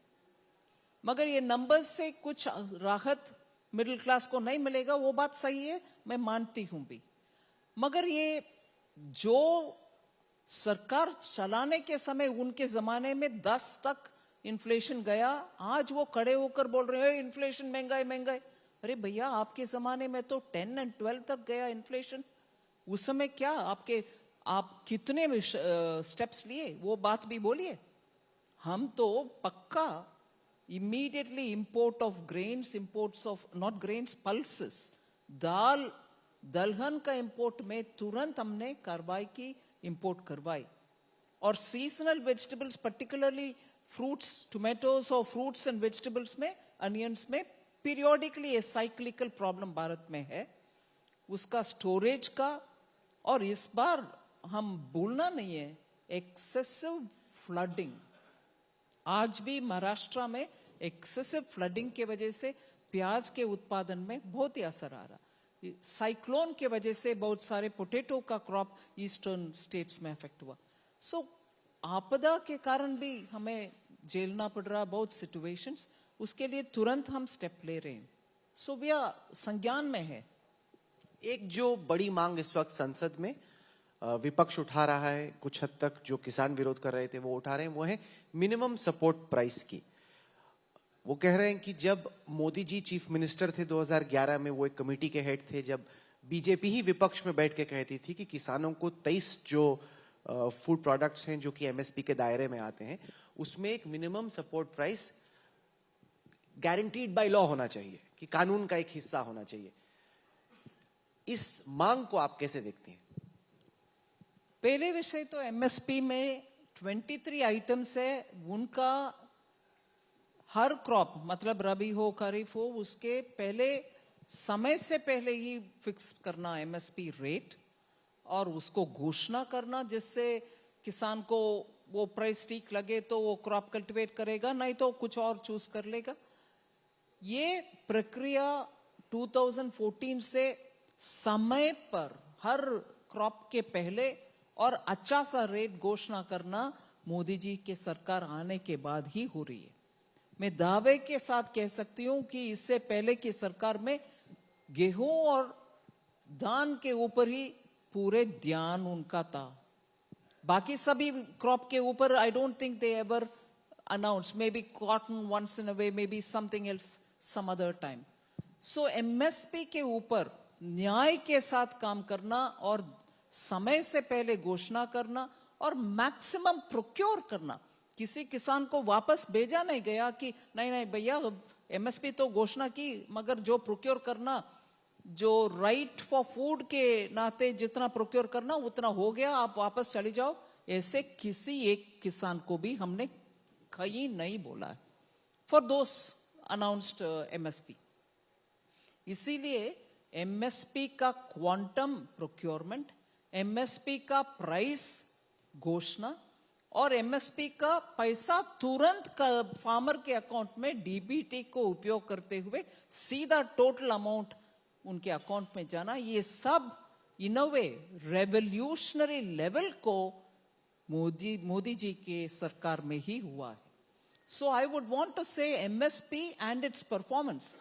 मगर ये नंबर्स से कुछ राहत मिडिल क्लास को नहीं मिलेगा, वो बात सही है, मैं मानती हूं भी। मगर ये जो सरकार चलाने के समय, उनके जमाने में 10 तक इन्फ्लेशन गया, आज वो खड़े होकर बोल रहे हैं इन्फ्लेशन महंगाई महंगाई। अरे भैया, आपके जमाने में तो 10 एंड 12 तक गया इन्फ्लेशन। उस समय क्या आप कितने स्टेप्स लिए, वो बात भी बोलिए। हम तो पक्का immediately import of grains, imports of not grains, pulses, दाल दलहन का इंपोर्ट में तुरंत हमने कार्रवाई की, इंपोर्ट करवाई। और seasonal vegetables, particularly fruits, tomatoes और फ्रूट्स एंड वेजिटेबल्स में, अनियंस में पीरियोडिकली ये साइक्लिकल प्रॉब्लम भारत में है, उसका स्टोरेज का। और इस बार हम भूलना नहीं है एक्सेसिव फ्लडिंग। आज भी महाराष्ट्र में एक्सेसिव फ्लडिंग के वजह से प्याज के उत्पादन में बहुत ही असर आ रहा। साइक्लोन के वजह से बहुत सारे पोटैटो का क्रॉप ईस्टर्न स्टेट्स में अफेक्ट हुआ। सो आपदा के कारण भी हमें झेलना पड़ रहा बहुत सिचुएशंस, उसके लिए तुरंत हम स्टेप ले रहे हैं। सो यह संज्ञान में है। एक जो बड़ी मांग इस वक्त संसद में विपक्ष उठा रहा है, कुछ हद तक जो किसान विरोध कर रहे थे वो उठा रहे हैं, वो है मिनिमम सपोर्ट प्राइस की। वो कह रहे हैं कि जब मोदी जी चीफ मिनिस्टर थे 2011 में, वो एक कमेटी के हेड थे, जब बीजेपी ही विपक्ष में बैठ के कहती थी कि किसानों को 23 जो फूड प्रोडक्ट्स हैं जो कि एमएसपी के दायरे में आते हैं, उसमें एक minimum support price guaranteed by law होना चाहिए, कि कानून का एक हिस्सा होना चाहिए। इस मांग को आप कैसे देखते हैं? पहले विषय तो एमएसपी में 23 आइटम्स है, उनका हर क्रॉप, मतलब रबी हो खरीफ हो, उसके पहले समय से पहले ही फिक्स करना एमएसपी रेट और उसको घोषणा करना, जिससे किसान को वो प्राइस ठीक लगे तो वो क्रॉप कल्टीवेट करेगा, नहीं तो कुछ और चूज कर लेगा। ये प्रक्रिया 2014 से समय पर हर क्रॉप के पहले और अच्छा सा रेट घोषणा करना मोदी जी के सरकार आने के बाद ही हो रही है। मैं दावे के साथ कह सकती हूं कि इससे पहले की सरकार में गेहूं और धान के ऊपर ही पूरे ध्यान उनका था। बाकी सभी क्रॉप के ऊपर I don't think they ever announce, may be cotton once in a way, may be something else some other time. So MSP के ऊपर न्याय के साथ काम करना और समय से पहले घोषणा करना और मैक्सिमम प्रोक्योर करना। किसी किसान को वापस भेजा नहीं गया कि नहीं नहीं भैया एमएसपी तो घोषणा की मगर जो प्रोक्योर करना, जो राइट फॉर फूड के नाते जितना प्रोक्योर करना उतना हो गया, आप वापस चले जाओ, ऐसे किसी एक किसान को भी हमने कहीं नहीं बोला है फॉर दोस अनाउंस्ड एमएसपी। इसीलिए एमएसपी का क्वांटम प्रोक्योरमेंट, एमएसपी का प्राइस घोषणा और एमएसपी का पैसा तुरंत फार्मर के अकाउंट में डीबीटी को उपयोग करते हुए सीधा टोटल अमाउंट उनके अकाउंट में जाना, ये सब इन अ वे रेवोल्यूशनरी लेवल को मोदी जी के सरकार में ही हुआ है। सो आई वुड वांट टू से एमएसपी एंड इट्स परफॉर्मेंस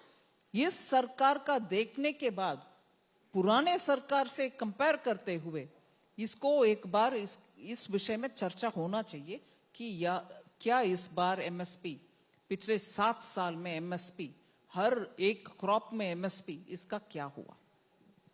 इस सरकार का देखने के बाद पुराने सरकार से कंपेयर करते हुए इसको एक बार इस विषय में चर्चा होना चाहिए कि क्या इस बार एमएसपी, पिछले 7 साल में एमएसपी, हर एक क्रॉप में एमएसपी, इसका क्या हुआ,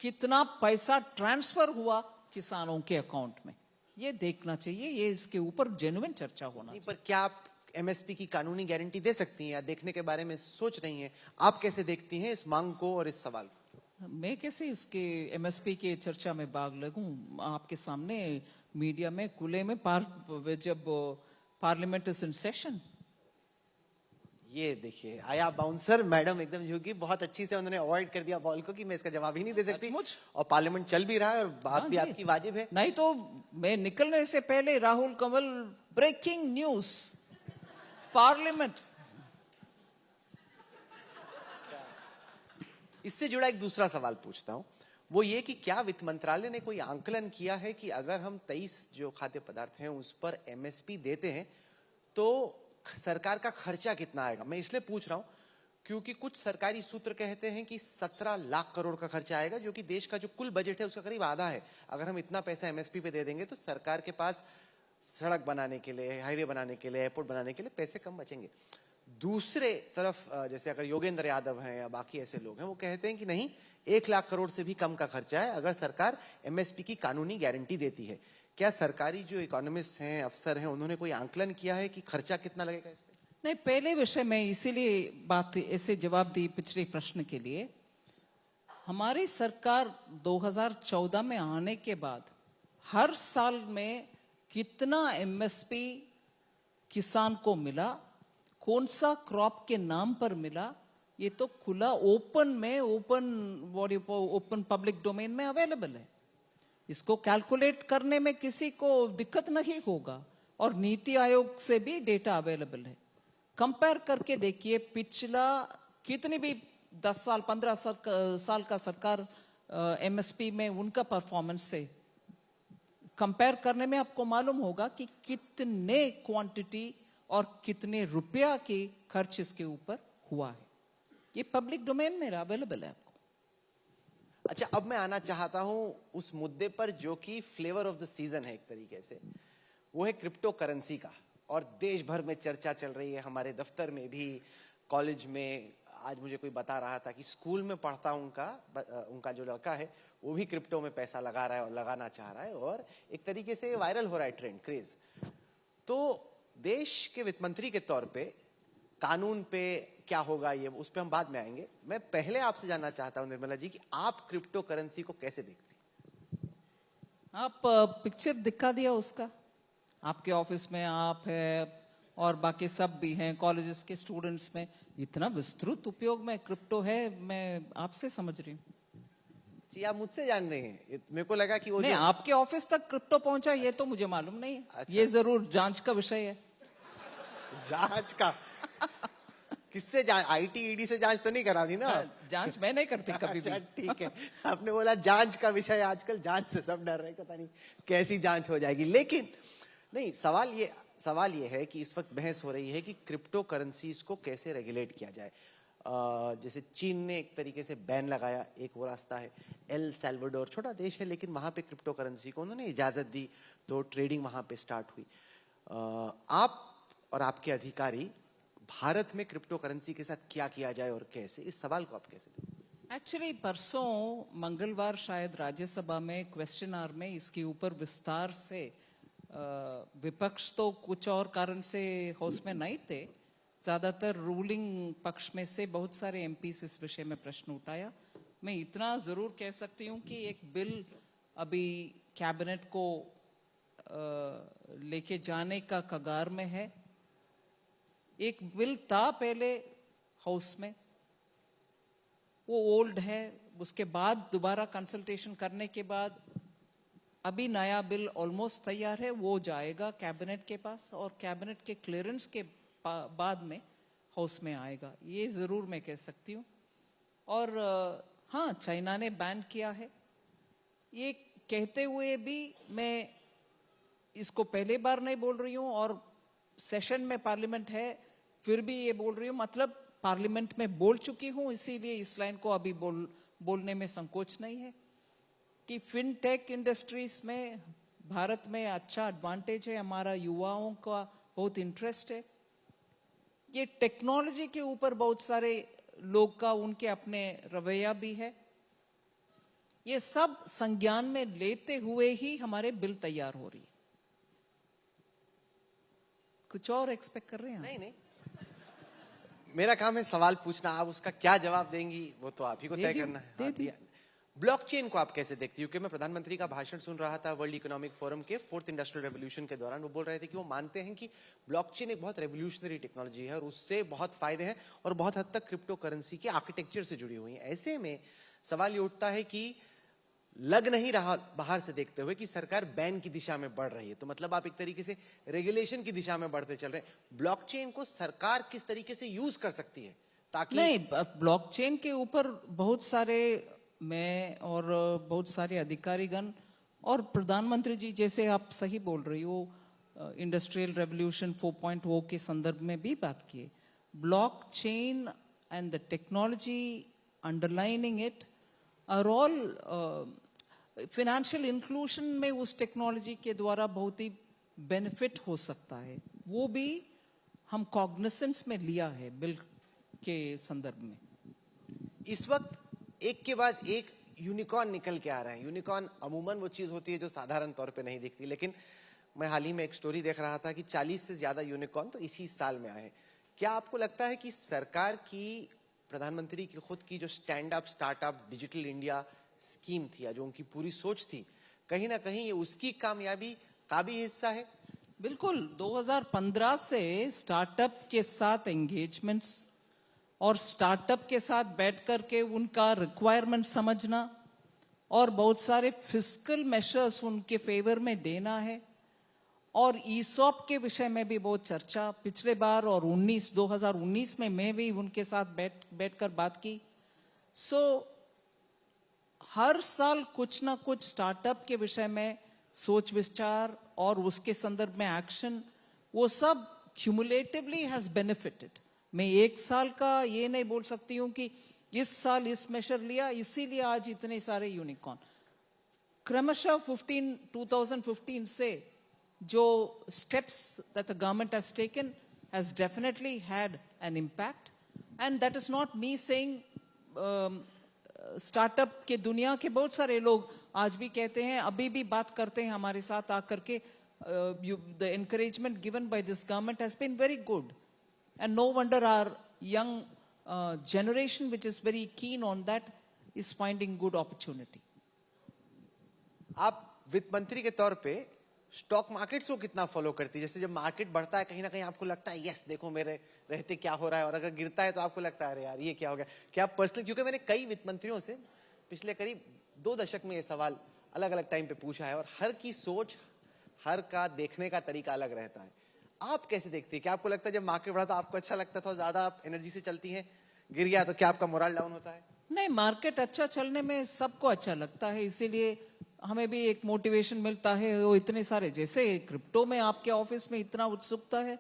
कितना पैसा ट्रांसफर हुआ किसानों के अकाउंट में, ये देखना चाहिए। ये इसके ऊपर जेन्युइन चर्चा होना चाहिए। पर क्या आप एमएसपी की कानूनी गारंटी दे सकती हैं या देखने के बारे में सोच रही हैं? आप कैसे देखती हैं इस मांग को और इस सवाल को? मैं कैसे इसके एमएसपी के चर्चा में भाग लगूं आपके सामने मीडिया में खुले में जब पार्लियामेंट इज इन सेशन। ये देखिए आया बाउंसर, मैडम एकदम झुकी, बहुत अच्छी से उन्होंने अवॉइड कर दिया बॉल को कि मैं इसका जवाब ही नहीं दे सकती। और पार्लियामेंट चल भी रहा है और बात भी आपकी वाजिब है। नहीं तो मैं निकलने से पहले Rahul Kanwal breaking news parliament. इससे जुड़ा एक दूसरा सवाल पूछता हूं, वो ये कि क्या वित्त मंत्रालय ने कोई आंकलन किया है कि अगर हम 23 जो खाद्य पदार्थ हैं उस पर एमएसपी देते हैं तो सरकार का खर्चा कितना आएगा? मैं इसलिए पूछ रहा हूं क्योंकि कुछ सरकारी सूत्र कहते हैं कि 17 लाख करोड़ का खर्चा आएगा, जो कि देश का जो कुल बजट है उसका करीब आधा है। अगर हम इतना पैसा एमएसपी पे दे देंगे तो सरकार के पास सड़क बनाने के लिए, हाईवे बनाने के लिए, एयरपोर्ट बनाने के लिए पैसे कम बचेंगे। दूसरे तरफ जैसे अगर योगेंद्र यादव हैं या बाकी ऐसे लोग हैं, वो कहते हैं कि नहीं, 1 लाख करोड़ से भी कम का खर्चा है अगर सरकार एमएसपी की कानूनी गारंटी देती है। क्या सरकारी जो इकोनॉमिस्ट हैं, अफसर हैं, उन्होंने कोई आंकलन किया है कि खर्चा कितना लगेगा इस पे? नहीं, पहले विषय में इसीलिए बात ऐसे जवाब दी पिछले प्रश्न के लिए। हमारी सरकार 2014 में आने के बाद हर साल में कितना एमएसपी किसान को मिला, कौन सा क्रॉप के नाम पर मिला, ये तो खुला ओपन पब्लिक डोमेन में अवेलेबल है। इसको कैलकुलेट करने में किसी को दिक्कत नहीं होगा और नीति आयोग से भी डेटा अवेलेबल है। कंपेयर करके देखिए, पिछला कितनी भी 10 साल 15 साल का सरकार एमएसपी में उनका परफॉर्मेंस से कंपेयर करने में आपको मालूम होगा कि कितने क्वांटिटी और कितने रुपया की खर्च इसके ऊपर हुआ है। ये पब्लिक डोमेन में अवेलेबल है आपको। अच्छा, अब मैं आना चाहता हूं उस मुद्दे पर जो कि फ्लेवर ऑफ द सीजन है एक तरीके से, वो है क्रिप्टो करेंसी का। और देश भर में चर्चा चल रही है, हमारे दफ्तर में भी, कॉलेज में। आज मुझे कोई बता रहा था कि स्कूल में पढ़ता उनका जो लड़का है वो भी क्रिप्टो में पैसा लगा रहा है और लगाना चाह रहा है, और एक तरीके से वायरल हो रहा है ट्रेंड, क्रेज। तो देश के वित्त मंत्री के तौर पे कानून पे क्या होगा, ये उस पे हम बाद में आएंगे। मैं पहले आपसे जानना चाहता हूं निर्मला जी कि आप क्रिप्टो करेंसी को कैसे देखती हैं? आप पिक्चर दिखा दिया उसका, आपके ऑफिस में आप है और बाकी सब भी हैं, कॉलेजेस के स्टूडेंट्स में इतना विस्तृत उपयोग में क्रिप्टो है, मैं आपसे समझ रही हूँ। जी, आप मुझसे जान रहे हैं? मेरे को लगा कि वो नहीं, आपके ऑफिस तक क्रिप्टो पहुंचा ये तो मुझे मालूम नहीं है। अच्छा। ये जरूर जांच का विषय है। जांच का किससे जांच? आईटी ईडी से जांच तो नहीं करा दी ना? जांच मैं नहीं करती कभी अच्छा, भी। ठीक है। आपने बोला जांच का विषय, आजकल जांच से सब डर रहे, पता नहीं कैसी जांच हो जाएगी। लेकिन नहीं, सवाल ये सवाल ये है कि इस वक्त बहस हो रही है कि क्रिप्टो करेंसीज को कैसे रेगुलेट किया जाए। जैसे चीन ने एक तरीके से बैन लगाया, एक वो रास्ता है। एल सैल्वाडोर छोटा देश है लेकिन वहां पे क्रिप्टो करेंसी को उन्होंने इजाजत दी, तो ट्रेडिंग वहां पे स्टार्ट हुई। आप और आपके अधिकारी भारत में क्रिप्टो करेंसी के साथ क्या किया जाए और कैसे, इस सवाल को आप कैसे देखें? एक्चुअली परसों मंगलवार शायद राज्यसभा में क्वेश्चन आवर में इसके ऊपर विस्तार से विपक्ष तो कुछ और कारण से हाउस में नहीं थे, ज्यादातर रूलिंग पक्ष में से बहुत सारे एमपीस इस विषय में प्रश्न उठाया। मैं इतना जरूर कह सकती हूँ कि एक बिल अभी कैबिनेट को लेके जाने का कगार में है। एक बिल था पहले हाउस में, वो ओल्ड है, उसके बाद दोबारा कंसल्टेशन करने के बाद अभी नया बिल ऑलमोस्ट तैयार है, वो जाएगा कैबिनेट के पास और कैबिनेट के क्लियरेंस के बाद में हाउस में आएगा, ये जरूर मैं कह सकती हूँ। और हाँ, चाइना ने बैन किया है, ये कहते हुए भी मैं इसको पहले बार नहीं बोल रही हूँ और सेशन में पार्लियामेंट है फिर भी ये बोल रही हूँ, मतलब पार्लियामेंट में बोल चुकी हूँ, इसीलिए इस लाइन को अभी बोलने में संकोच नहीं है कि फिनटेक इंडस्ट्रीज में भारत में अच्छा एडवांटेज है, हमारा युवाओं का बहुत इंटरेस्ट है। ये टेक्नोलॉजी के ऊपर बहुत सारे लोग का उनके अपने रवैया भी है, ये सब संज्ञान में लेते हुए ही हमारे बिल तैयार हो रही है। कुछ और एक्सपेक्ट कर रहे हैं? नहीं, मेरा काम है सवाल पूछना, आप उसका क्या जवाब देंगी वो तो आप ही को तय करना है। ब्लॉकचेन को आप कैसे देखती हैं? क्योंकि मैं प्रधानमंत्री का भाषण सुन रहा था वर्ल्ड इकोनॉमिक फोरम के 4th इंडस्ट्रियल रेवोल्यूशन के दौरान, वो बोल रहे थे कि वो मानते हैं कि ब्लॉकचेन एक बहुत रेवोल्यूशनरी टेक्नोलॉजी है और उससे बहुत फायदे हैं और बहुत हद तक क्रिप्टो करेंसी के आर्किटेक्चर से जुड़ी हुई है। ऐसे में सवाल ये उठता है कि लग नहीं रहा बाहर से देखते हुए कि सरकार बैन की दिशा में बढ़ रही है, तो मतलब आप एक तरीके से रेगुलेशन की दिशा में बढ़ते चल रहे हैं। ब्लॉकचेन को सरकार किस तरीके से यूज कर सकती है ताकि? नहीं, ब्लॉकचेन के ऊपर बहुत सारे मैं और बहुत सारे अधिकारीगण और प्रधानमंत्री जी जैसे आप सही बोल रही हो, इंडस्ट्रियल रेवोल्यूशन 4.0 के संदर्भ में भी बात किए। Blockchain and the technology underlining it are all financial inclusion में उस टेक्नोलॉजी के द्वारा बहुत ही बेनिफिट हो सकता है, वो भी हम कॉग्निसेंस में लिया है बिल के संदर्भ में। इस वक्त एक के बाद एक यूनिकॉर्न निकल के आ रहे हैं। यूनिकॉर्न अमूमन वो चीज होती है जो साधारण तौर पे नहीं दिखती, लेकिन मैं हाल ही में एक स्टोरी देख रहा था कि 40 से ज्यादा यूनिकॉर्न तो इसी साल में आए हैं। क्या आपको लगता है कि सरकार की, प्रधानमंत्री की खुद की जो stand up startup digital India scheme थी या जो उनकी पूरी सोच थी, कहीं ना कहीं ये उसकी कामयाबी का भी हिस्सा है? बिल्कुल, 2015 से स्टार्टअप के साथ एंगेजमेंट्स और स्टार्टअप के साथ बैठ करके उनका रिक्वायरमेंट समझना और बहुत सारे फिस्कल मेजर्स उनके फेवर में देना है। और ईसॉप के विषय में भी बहुत चर्चा पिछले बार और 2019 में मैं भी उनके साथ बैठकर बात की। सो हर साल कुछ ना कुछ स्टार्टअप के विषय में सोच विचार और उसके संदर्भ में एक्शन, वो सब क्यूमुलेटिवली हैज बेनिफिटेड। मैं एक साल का ये नहीं बोल सकती हूं कि इस साल इस मेजर लिया इसीलिए आज इतने सारे यूनिकॉर्न। क्रमशः 2015 से जो steps that the government has taken has definitely had an impact, and that is not me saying startup के दुनिया के बहुत सारे लोग आज भी कहते हैं, अभी भी बात करते हैं हमारे साथ आकर के, the encouragement given by this government has been very good and no wonder our young generation which is very keen on that is finding good opportunity. आप वित्त मंत्री के तौर पे स्टॉक मार्केट्स को कितना फॉलो करती है? जैसे जब मार्केट बढ़ता है कहीं ना कहीं आपको लगता है यस देखो मेरे रहते क्या हो रहा है, और अगर गिरता है तो आपको लगता है अरे यार ये क्या हो गया? क्या आप पर्सनली, क्योंकि मैंने कई वित्त मंत्रियों से पिछले करीब 2 दशक में ये सवाल अलग अलग टाइम पे पूछा है और हर की सोच, हर का देखने का तरीका अलग रहता है। आप कैसे देखती है? क्या आपको लगता है जब मार्केट बढ़ा तो आपको अच्छा लगता था, ज्यादा आप एनर्जी से चलती हैं, गिर गया तो क्या आपका मोरल डाउन होता है? नहीं, मार्केट अच्छा चलने में सबको अच्छा लगता है, इसीलिए हमें भी एक मोटिवेशन मिलता है। वो इतने सारे, जैसे क्रिप्टो में आपके ऑफिस में इतना उत्सुकता है,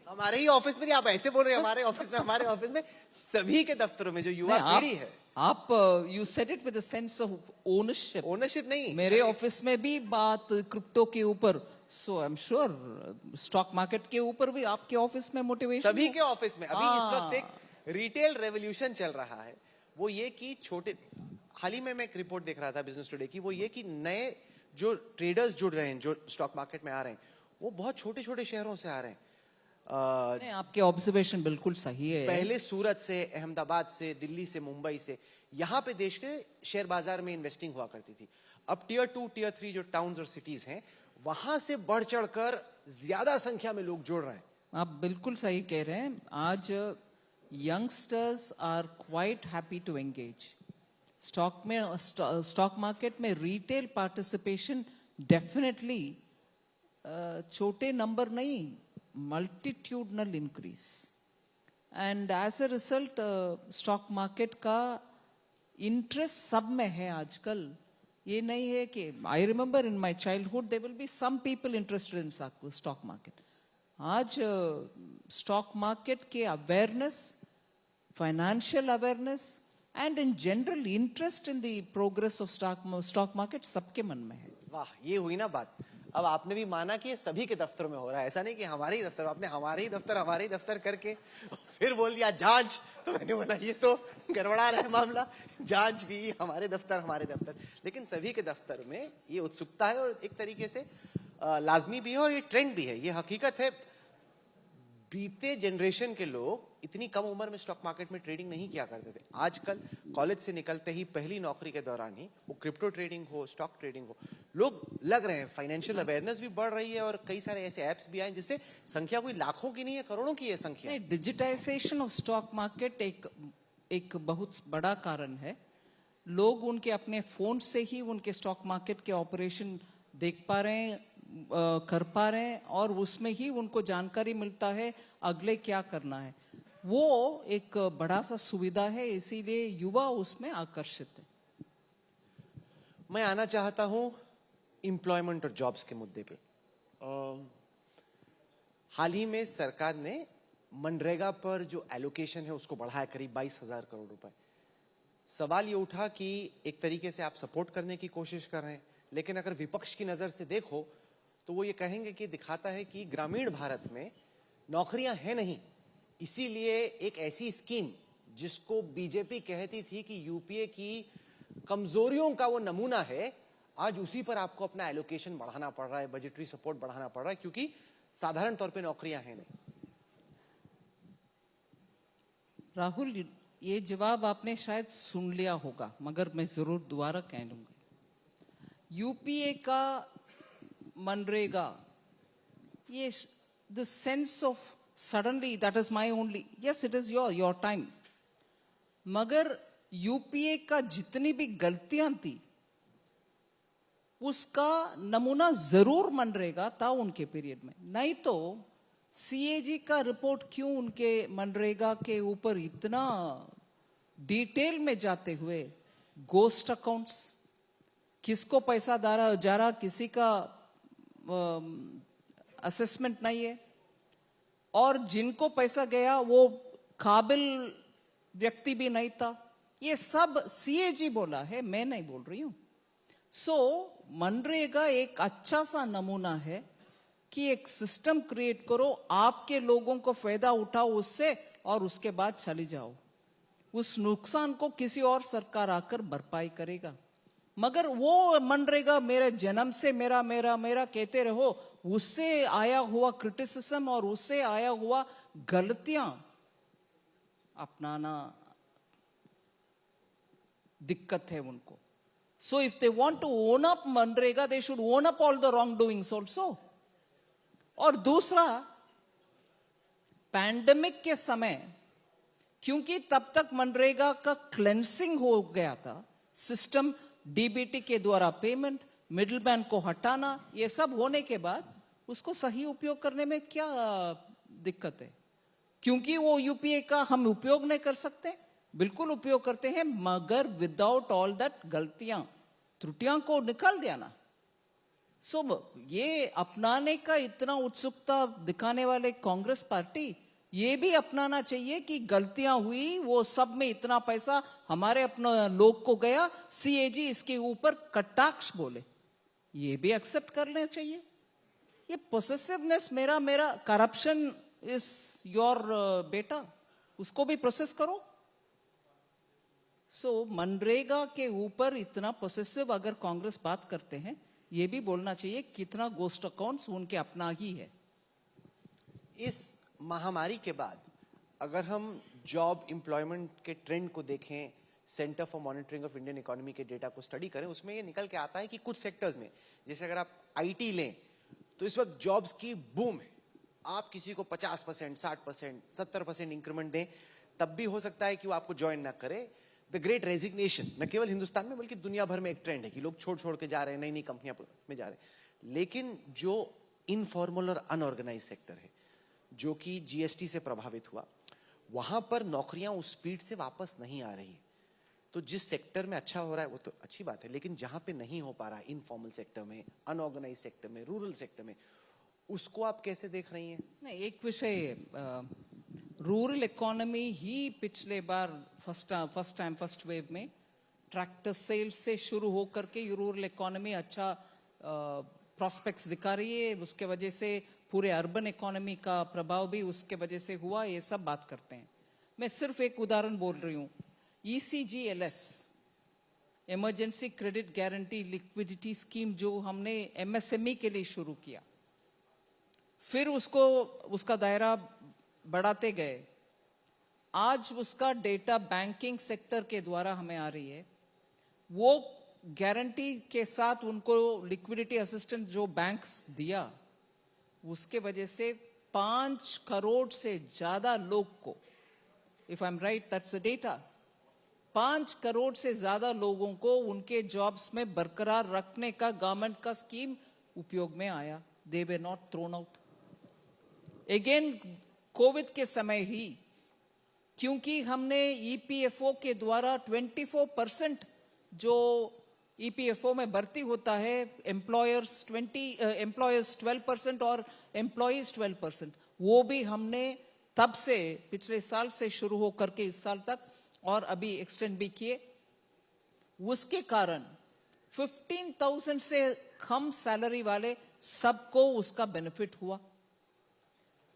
हमारे ही ऑफिस में नहीं, आप ऐसे बोल रहे हैं हमारे ऑफिस में, हमारे ऑफिस में सभी के दफ्तरों में जो युवा नहीं, पीढ़ी है। आप you said it with a sense of ownership. Ownership नहीं, मेरे ऑफिस में भी बात क्रिप्टो के ऊपर, so I am sure stock market के ऊपर भी आपके ऑफिस में मोटिवेशन सभी के ऑफिस में अभी इस हाँ। वक्त एक रिटेल रेवोल्यूशन चल रहा है। वो ये कि छोटे, हाल ही में मैं एक रिपोर्ट देख रहा था बिजनेस टुडे की, वो ये कि नए जो ट्रेडर्स जुड़ रहे हैं, जो स्टॉक मार्केट में आ रहे हैं, वो बहुत छोटे छोटे शहरों से आ रहे हैं। नहीं, आपके ऑब्जर्वेशन बिल्कुल सही है। पहले सूरत से, अहमदाबाद से, दिल्ली से, मुंबई से, यहाँ पे देश के शेयर बाजार में इन्वेस्टिंग हुआ करती थी। अब टियर 2, टियर 3 जो टाउन्स और सिटीज हैं, वहां से बढ़ चढ़कर ज्यादा संख्या में लोग जुड़ रहे हैं। आप बिल्कुल सही कह रहे हैं। आज youngsters are quite happy to engage stock market में। रिटेल पार्टिसिपेशन डेफिनेटली छोटे नंबर नहीं, multitudinal increase, and as a result stock market का इंटरेस्ट सब में है आजकल। ये नहीं है कि I remember in my childhood there will be some people interested in stock market. आज स्टॉक मार्केट के awareness, financial awareness and in general interest in the progress of stock market सबके मन में है। वाह, ये हुई ना बात। अब आपने भी माना कि ये सभी के दफ्तरों में हो रहा है, ऐसा नहीं कि हमारे ही दफ्तर। आपने हमारे ही दफ्तर करके फिर बोल दिया जांच, तो मैंने बोला ये तो गड़बड़ा रहा है मामला। जांच भी हमारे दफ्तर, लेकिन सभी के दफ्तर में ये उत्सुकता है और एक तरीके से लाजमी भी है और ये ट्रेंड भी है, ये हकीकत है। बीते जनरेशन के लोग इतनी कम उम्र में स्टॉक मार्केट में ट्रेडिंग नहीं किया करते थे। आजकल कॉलेज से निकलते ही पहली नौकरी के दौरान ही, वो क्रिप्टो ट्रेडिंग हो, स्टॉक ट्रेडिंग हो, लोग लग रहे हैं। फाइनेंशियल अवेयरनेस भी बढ़ रही है और कई सारे ऐसे ऐप्स भी आए जिससे संख्या कोई लाखों की नहीं है, करोड़ों की है संख्या। डिजिटाइजेशन ऑफ स्टॉक मार्केट एक बहुत बड़ा कारण है। लोग उनके अपने फोन से ही उनके स्टॉक मार्केट के ऑपरेशन देख पा रहे हैं, कर पा रहे हैं, और उसमें ही उनको जानकारी मिलता है अगले क्या करना है। वो एक बड़ा सा सुविधा है, इसीलिए युवा उसमें आकर्षित है। मैं आना चाहता हूं एम्प्लॉयमेंट और जॉब्स के मुद्दे पे। हाल ही में सरकार ने मनरेगा पर जो एलोकेशन है उसको बढ़ाया करीब 22,000 करोड़ रुपए। सवाल ये उठा कि एक तरीके से आप सपोर्ट करने की कोशिश कर रहे हैं, लेकिन अगर विपक्ष की नजर से देखो तो वो ये कहेंगे कि दिखाता है कि ग्रामीण भारत में नौकरियां हैं नहीं, इसीलिए एक ऐसी स्कीम जिसको बीजेपी कहती थी कि यूपीए की कमजोरियों का वो नमूना है, आज उसी पर आपको अपना एलोकेशन बढ़ाना पड़ रहा है, बजटरी सपोर्ट बढ़ाना पड़ रहा है, क्योंकि साधारण तौर पे नौकरियां हैं नहीं। राहुल, ये जवाब आपने शायद सुन लिया होगा, मगर मैं जरूर दोबारा कह लूंगी। यूपीए का मनरेगा, ये the sense of suddenly that is my only, yes it is your time, मगर यूपीए का जितनी भी गलतियां थी उसका नमूना जरूर मनरेगा था उनके पीरियड में। नहीं तो सीएजी का रिपोर्ट क्यों उनके मनरेगा के ऊपर इतना डिटेल में जाते हुए, गोस्ट अकाउंट्स, किसको पैसा जा रहा किसी का असेसमेंट नहीं है, और जिनको पैसा गया वो काबिल व्यक्ति भी नहीं था। ये सब सीएजी बोला है, मैं नहीं बोल रही हूं। सो मनरेगा एक अच्छा सा नमूना है कि एक सिस्टम क्रिएट करो, आपके लोगों को फायदा उठाओ उससे, और उसके बाद चली जाओ। उस नुकसान को किसी और सरकार आकर भरपाई करेगा। मगर वो मनरेगा मेरे जन्म से मेरा मेरा मेरा कहते रहो, उससे आया हुआ क्रिटिसिज्म और उससे आया हुआ गलतियां अपनाना दिक्कत है उनको। So if they want to own up MNREGA, they should own up all the wrong doings also. और दूसरा, पैंडेमिक के समय, क्योंकि तब तक मनरेगा का क्लेंसिंग हो गया था, सिस्टम डीबीटी के द्वारा पेमेंट, मिडिलमैन को हटाना, ये सब होने के बाद उसको सही उपयोग करने में क्या दिक्कत है? क्योंकि वो यूपीए का हम उपयोग नहीं कर सकते? बिल्कुल उपयोग करते हैं, मगर विदाउट ऑल दैट गलतियां। त्रुटियां को निकाल दिया ना। सो ये अपनाने का इतना उत्सुकता दिखाने वाले कांग्रेस पार्टी, ये भी अपनाना चाहिए कि गलतियां हुई, वो सब में इतना पैसा हमारे अपना लोग को गया, सीएजी इसके ऊपर कटाक्ष बोले, ये भी एक्सेप्ट करना चाहिए। ये पोसेसिवनेस, मेरा करप्शन इज योर बेटा, उसको भी प्रोसेस करो। सो मनरेगा के ऊपर इतना पोसेसिव अगर कांग्रेस बात करते हैं, ये भी बोलना चाहिए कितना गोस्ट अकाउंट्स उनके अपना ही है। इस महामारी के बाद अगर हम जॉब एम्प्लॉयमेंट के ट्रेंड को देखें, centre for monitoring of Indian economy के डेटा को स्टडी करें, उसमें ये निकल के आता है कि कुछ सेक्टर्स में, जैसे अगर आप आईटी लें तो इस वक्त जॉब्स की बूम है। आप किसी को 50%, 60%, 70% इंक्रीमेंट दें, तब भी हो सकता है कि वो आपको ज्वाइन ना करे। द ग्रेट रेजिग्नेशन न केवल हिंदुस्तान में बल्कि दुनिया भर में एक ट्रेंड है कि लोग छोड़ छोड़ के जा रहे हैं, नई नई कंपनियां में जा रहे हैं। लेकिन जो इनफॉर्मल और अनऑर्गेनाइज सेक्टर है, जो कि जीएसटी से प्रभावित हुआ, वहां पर नौकरियां उस स्पीड से वापस नहीं आ रही। तो जिस सेक्टर में अच्छा हो रहा है वो तो अच्छी बात है, लेकिन जहां पे नहीं हो पा रहा है, इनफॉर्मल सेक्टर में, अनऑर्गेनाइज सेक्टर में, रूरल सेक्टर में, उसको आप कैसे देख रही हैं? नहीं, एक विषय, रूरल इकोनॉमी ही पिछले बार फर्स्ट वेव में ट्रैक्टर सेल्स से शुरू होकर के रूरल इकोनॉमी अच्छा प्रोस्पेक्ट्स दिखा रही है। उसके वजह से पूरे अर्बन इकोनॉमी का प्रभाव भी उसके वजह से हुआ, ये सब बात करते हैं। मैं सिर्फ एक उदाहरण बोल रही हूँ, ECGLS, emergency credit guarantee liquidity scheme, जो हमने MSME के लिए शुरू किया, फिर उसका दायरा बढ़ाते गए। आज उसका डेटा बैंकिंग सेक्टर के द्वारा हमें आ रही है। वो गारंटी के साथ उनको लिक्विडिटी असिस्टेंस जो बैंक्स दिया, उसके वजह से 5 करोड़ से ज्यादा लोग को, if I am right that's the data, 5 crore से ज्यादा लोगों को उनके जॉब्स में बरकरार रखने का गवर्नमेंट का स्कीम उपयोग में आया। They were not thrown out. Again COVID के समय ही, क्योंकि हमने ईपीएफओ के द्वारा 24% जो ईपीएफओ में भर्ती होता है, एम्प्लॉयर्स 12% और एम्प्लॉयज 12%, वो भी हमने तब से पिछले साल से शुरू होकर के इस साल तक और अभी एक्सटेंड भी किए। उसके कारण 15,000 से कम सैलरी वाले सबको उसका बेनिफिट हुआ।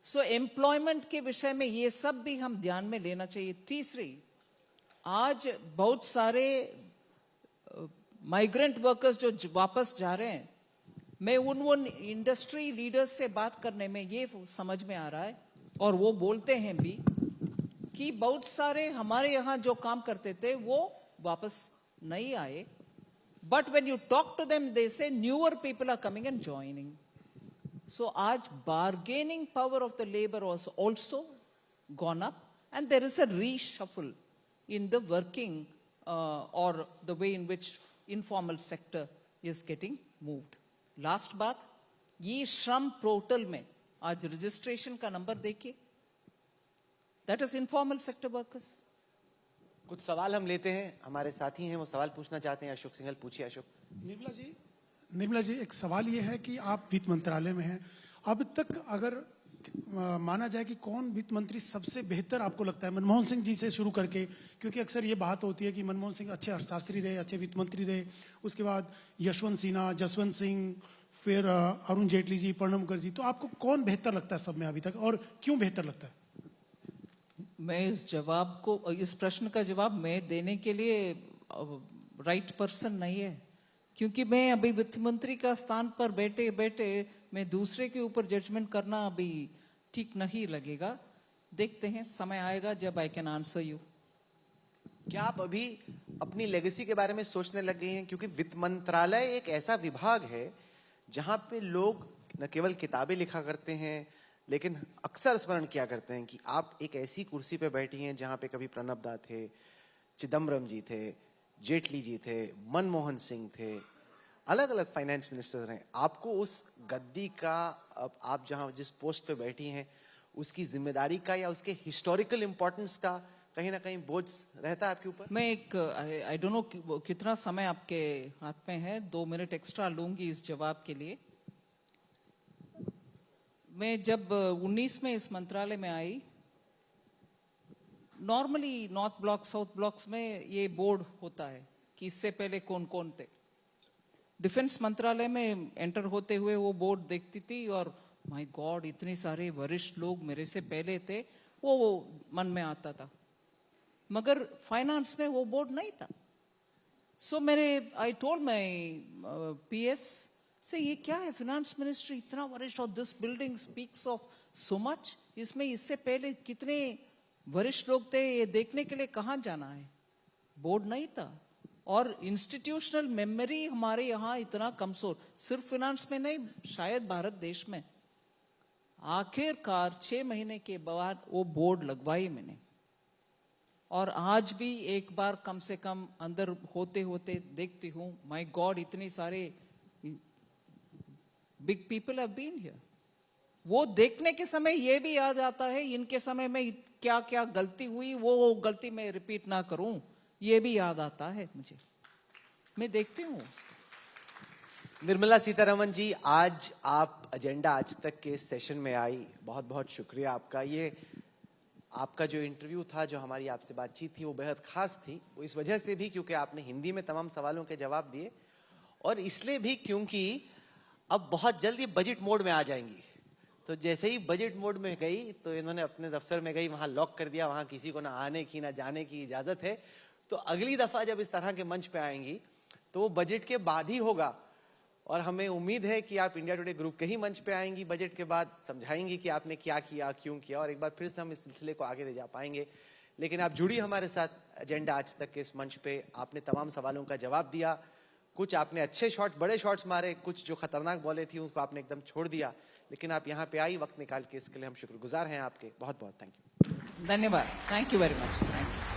सो एम्प्लॉयमेंट के विषय में ये सब भी हम ध्यान में लेना चाहिए। तीसरी, आज बहुत सारे माइग्रेंट वर्कर्स जो वापस जा रहे हैं, मैं उन इंडस्ट्री लीडर्स से बात करने में ये समझ में आ रहा है, और वो बोलते हैं भी कि बहुत सारे हमारे यहाँ जो काम करते थे वो वापस नहीं आए। But when you talk to them they say newer people are coming and joining. So आज bargaining power of the labor was also gone up, and there is a reshuffle in the working or the way in which informal sector is getting moved. Last बात, ये श्रम पोर्टल में आज रजिस्ट्रेशन का नंबर देखिए, that is informal sector workers. कुछ सवाल हम लेते हैं, हमारे साथी हैं वो सवाल पूछना चाहते हैं। अशोक सिंघल, पूछिए अशोक। निर्मला जी, एक सवाल ये है कि आप वित्त मंत्रालय में हैं, अब तक अगर माना जाए कि कौन वित्त मंत्री सबसे बेहतर आपको लगता है, मनमोहन सिंह जी से शुरू करके, क्योंकि अक्सर ये बात होती है कि मनमोहन सिंह अच्छे अर्थशास्त्री रहे, अच्छे वित्त मंत्री रहे, उसके बाद यशवंत सिन्हा, जसवंत सिंह, फिर अरुण जेटली जी, प्रणब मुखर्जी, तो आपको कौन बेहतर लगता है सब में अभी तक, और क्यों बेहतर लगता है? मैं इस प्रश्न का जवाब मैं देने के लिए राइट पर्सन नहीं है, क्योंकि मैं अभी वित्त मंत्री का स्थान पर बैठे बैठे मैं दूसरे के ऊपर जजमेंट करना अभी ठीक नहीं लगेगा। देखते हैं, समय आएगा जब आई कैन आंसर यू। क्या आप अभी अपनी लेगेसी के बारे में सोचने लग गए हैं? क्योंकि वित्त मंत्रालय एक ऐसा विभाग है जहां पे लोग न केवल किताबें लिखा करते हैं, लेकिन अक्सर स्मरण किया करते हैं कि आप एक ऐसी कुर्सी पे बैठी हैं जहां पे कभी प्रणब दा थे, चिदम्बरम जी थे, जेटली जी थे, मनमोहन सिंह थे, अलग अलग फाइनेंस मिनिस्टर हैं। आपको उस गद्दी का, अब आप जहां जिस पोस्ट पे बैठी हैं, उसकी जिम्मेदारी का या उसके हिस्टोरिकल इंपॉर्टेंस का कहीं ना कहीं बोझ रहता है आपके ऊपर? मैं एक आई डोंट नो कितना समय आपके हाथ में है, 2 मिनट एक्स्ट्रा लूंगी इस जवाब के लिए। मैं जब 19 में इस मंत्रालय में आई, normally north block south blocks में ये बोर्ड होता है कि इससे पहले कौन कौन थे। डिफेंस मंत्रालय में एंटर होते हुए वो बोर्ड देखती थी और माय गॉड इतने सारे वरिष्ठ लोग मेरे से पहले थे, वो मन में आता था। मगर फाइनेंस में वो बोर्ड नहीं था। सो मेरे आई टोल्ड माय पीएस से ये क्या है, फाइनेंस मिनिस्ट्री इतना वरिष्ठ और this building speaks of so much, इसमें इससे पहले कितने वरिष्ठ लोग थे, ये देखने के लिए कहाँ जाना है। बोर्ड नहीं था और इंस्टीट्यूशनल मेमोरी हमारे यहाँ इतना कमजोर, सिर्फ फाइनेंस में नहीं शायद भारत देश में। आखिरकार 6 महीने के बाद वो बोर्ड लगवाई मैंने, और आज भी एक बार कम से कम अंदर होते होते देखती हूँ, माय गॉड इतने सारे big people have been here. वो देखने के समय ये भी याद आता है इनके समय में क्या क्या गलती हुई, वो गलती मैं रिपीट ना करूं, ये भी याद आता है मुझे, मैं देखती हूँ। निर्मला सीतारमण जी, आज आप एजेंडा आज तक के सेशन में आई, बहुत बहुत शुक्रिया आपका। ये आपका जो इंटरव्यू था, जो हमारी आपसे बातचीत थी, वो बेहद खास थी। वो इस वजह से भी क्योंकि आपने हिंदी में तमाम सवालों के जवाब दिए, और इसलिए भी क्योंकि अब बहुत जल्द ये बजट मोड में आ जाएंगी। तो जैसे ही बजट मोड में गई तो इन्होंने अपने दफ्तर में गई, वहां लॉक कर दिया, वहां किसी को ना आने की ना जाने की इजाजत है। तो अगली दफा जब इस तरह के मंच पे आएंगी तो वो बजट के बाद ही होगा, और हमें उम्मीद है कि आप इंडिया टुडे ग्रुप के ही मंच पे आएंगी बजट के बाद, समझाएंगी कि आपने क्या किया, क्यों किया, और एक बार फिर से हम इस सिलसिले को आगे ले जा पाएंगे। लेकिन आप जुड़ी हमारे साथ एजेंडा आज तक के इस मंच पे, आपने तमाम सवालों का जवाब दिया। कुछ आपने अच्छे शॉट्स, बड़े शॉट्स मारे, कुछ जो खतरनाक बॉलें थी उसको आपने एकदम छोड़ दिया, लेकिन आप यहाँ पे आई वक्त निकाल के, इसके लिए हम शुक्रगुजार हैं आपके। बहुत बहुत थैंक यू। धन्यवाद, थैंक यू वेरी मच।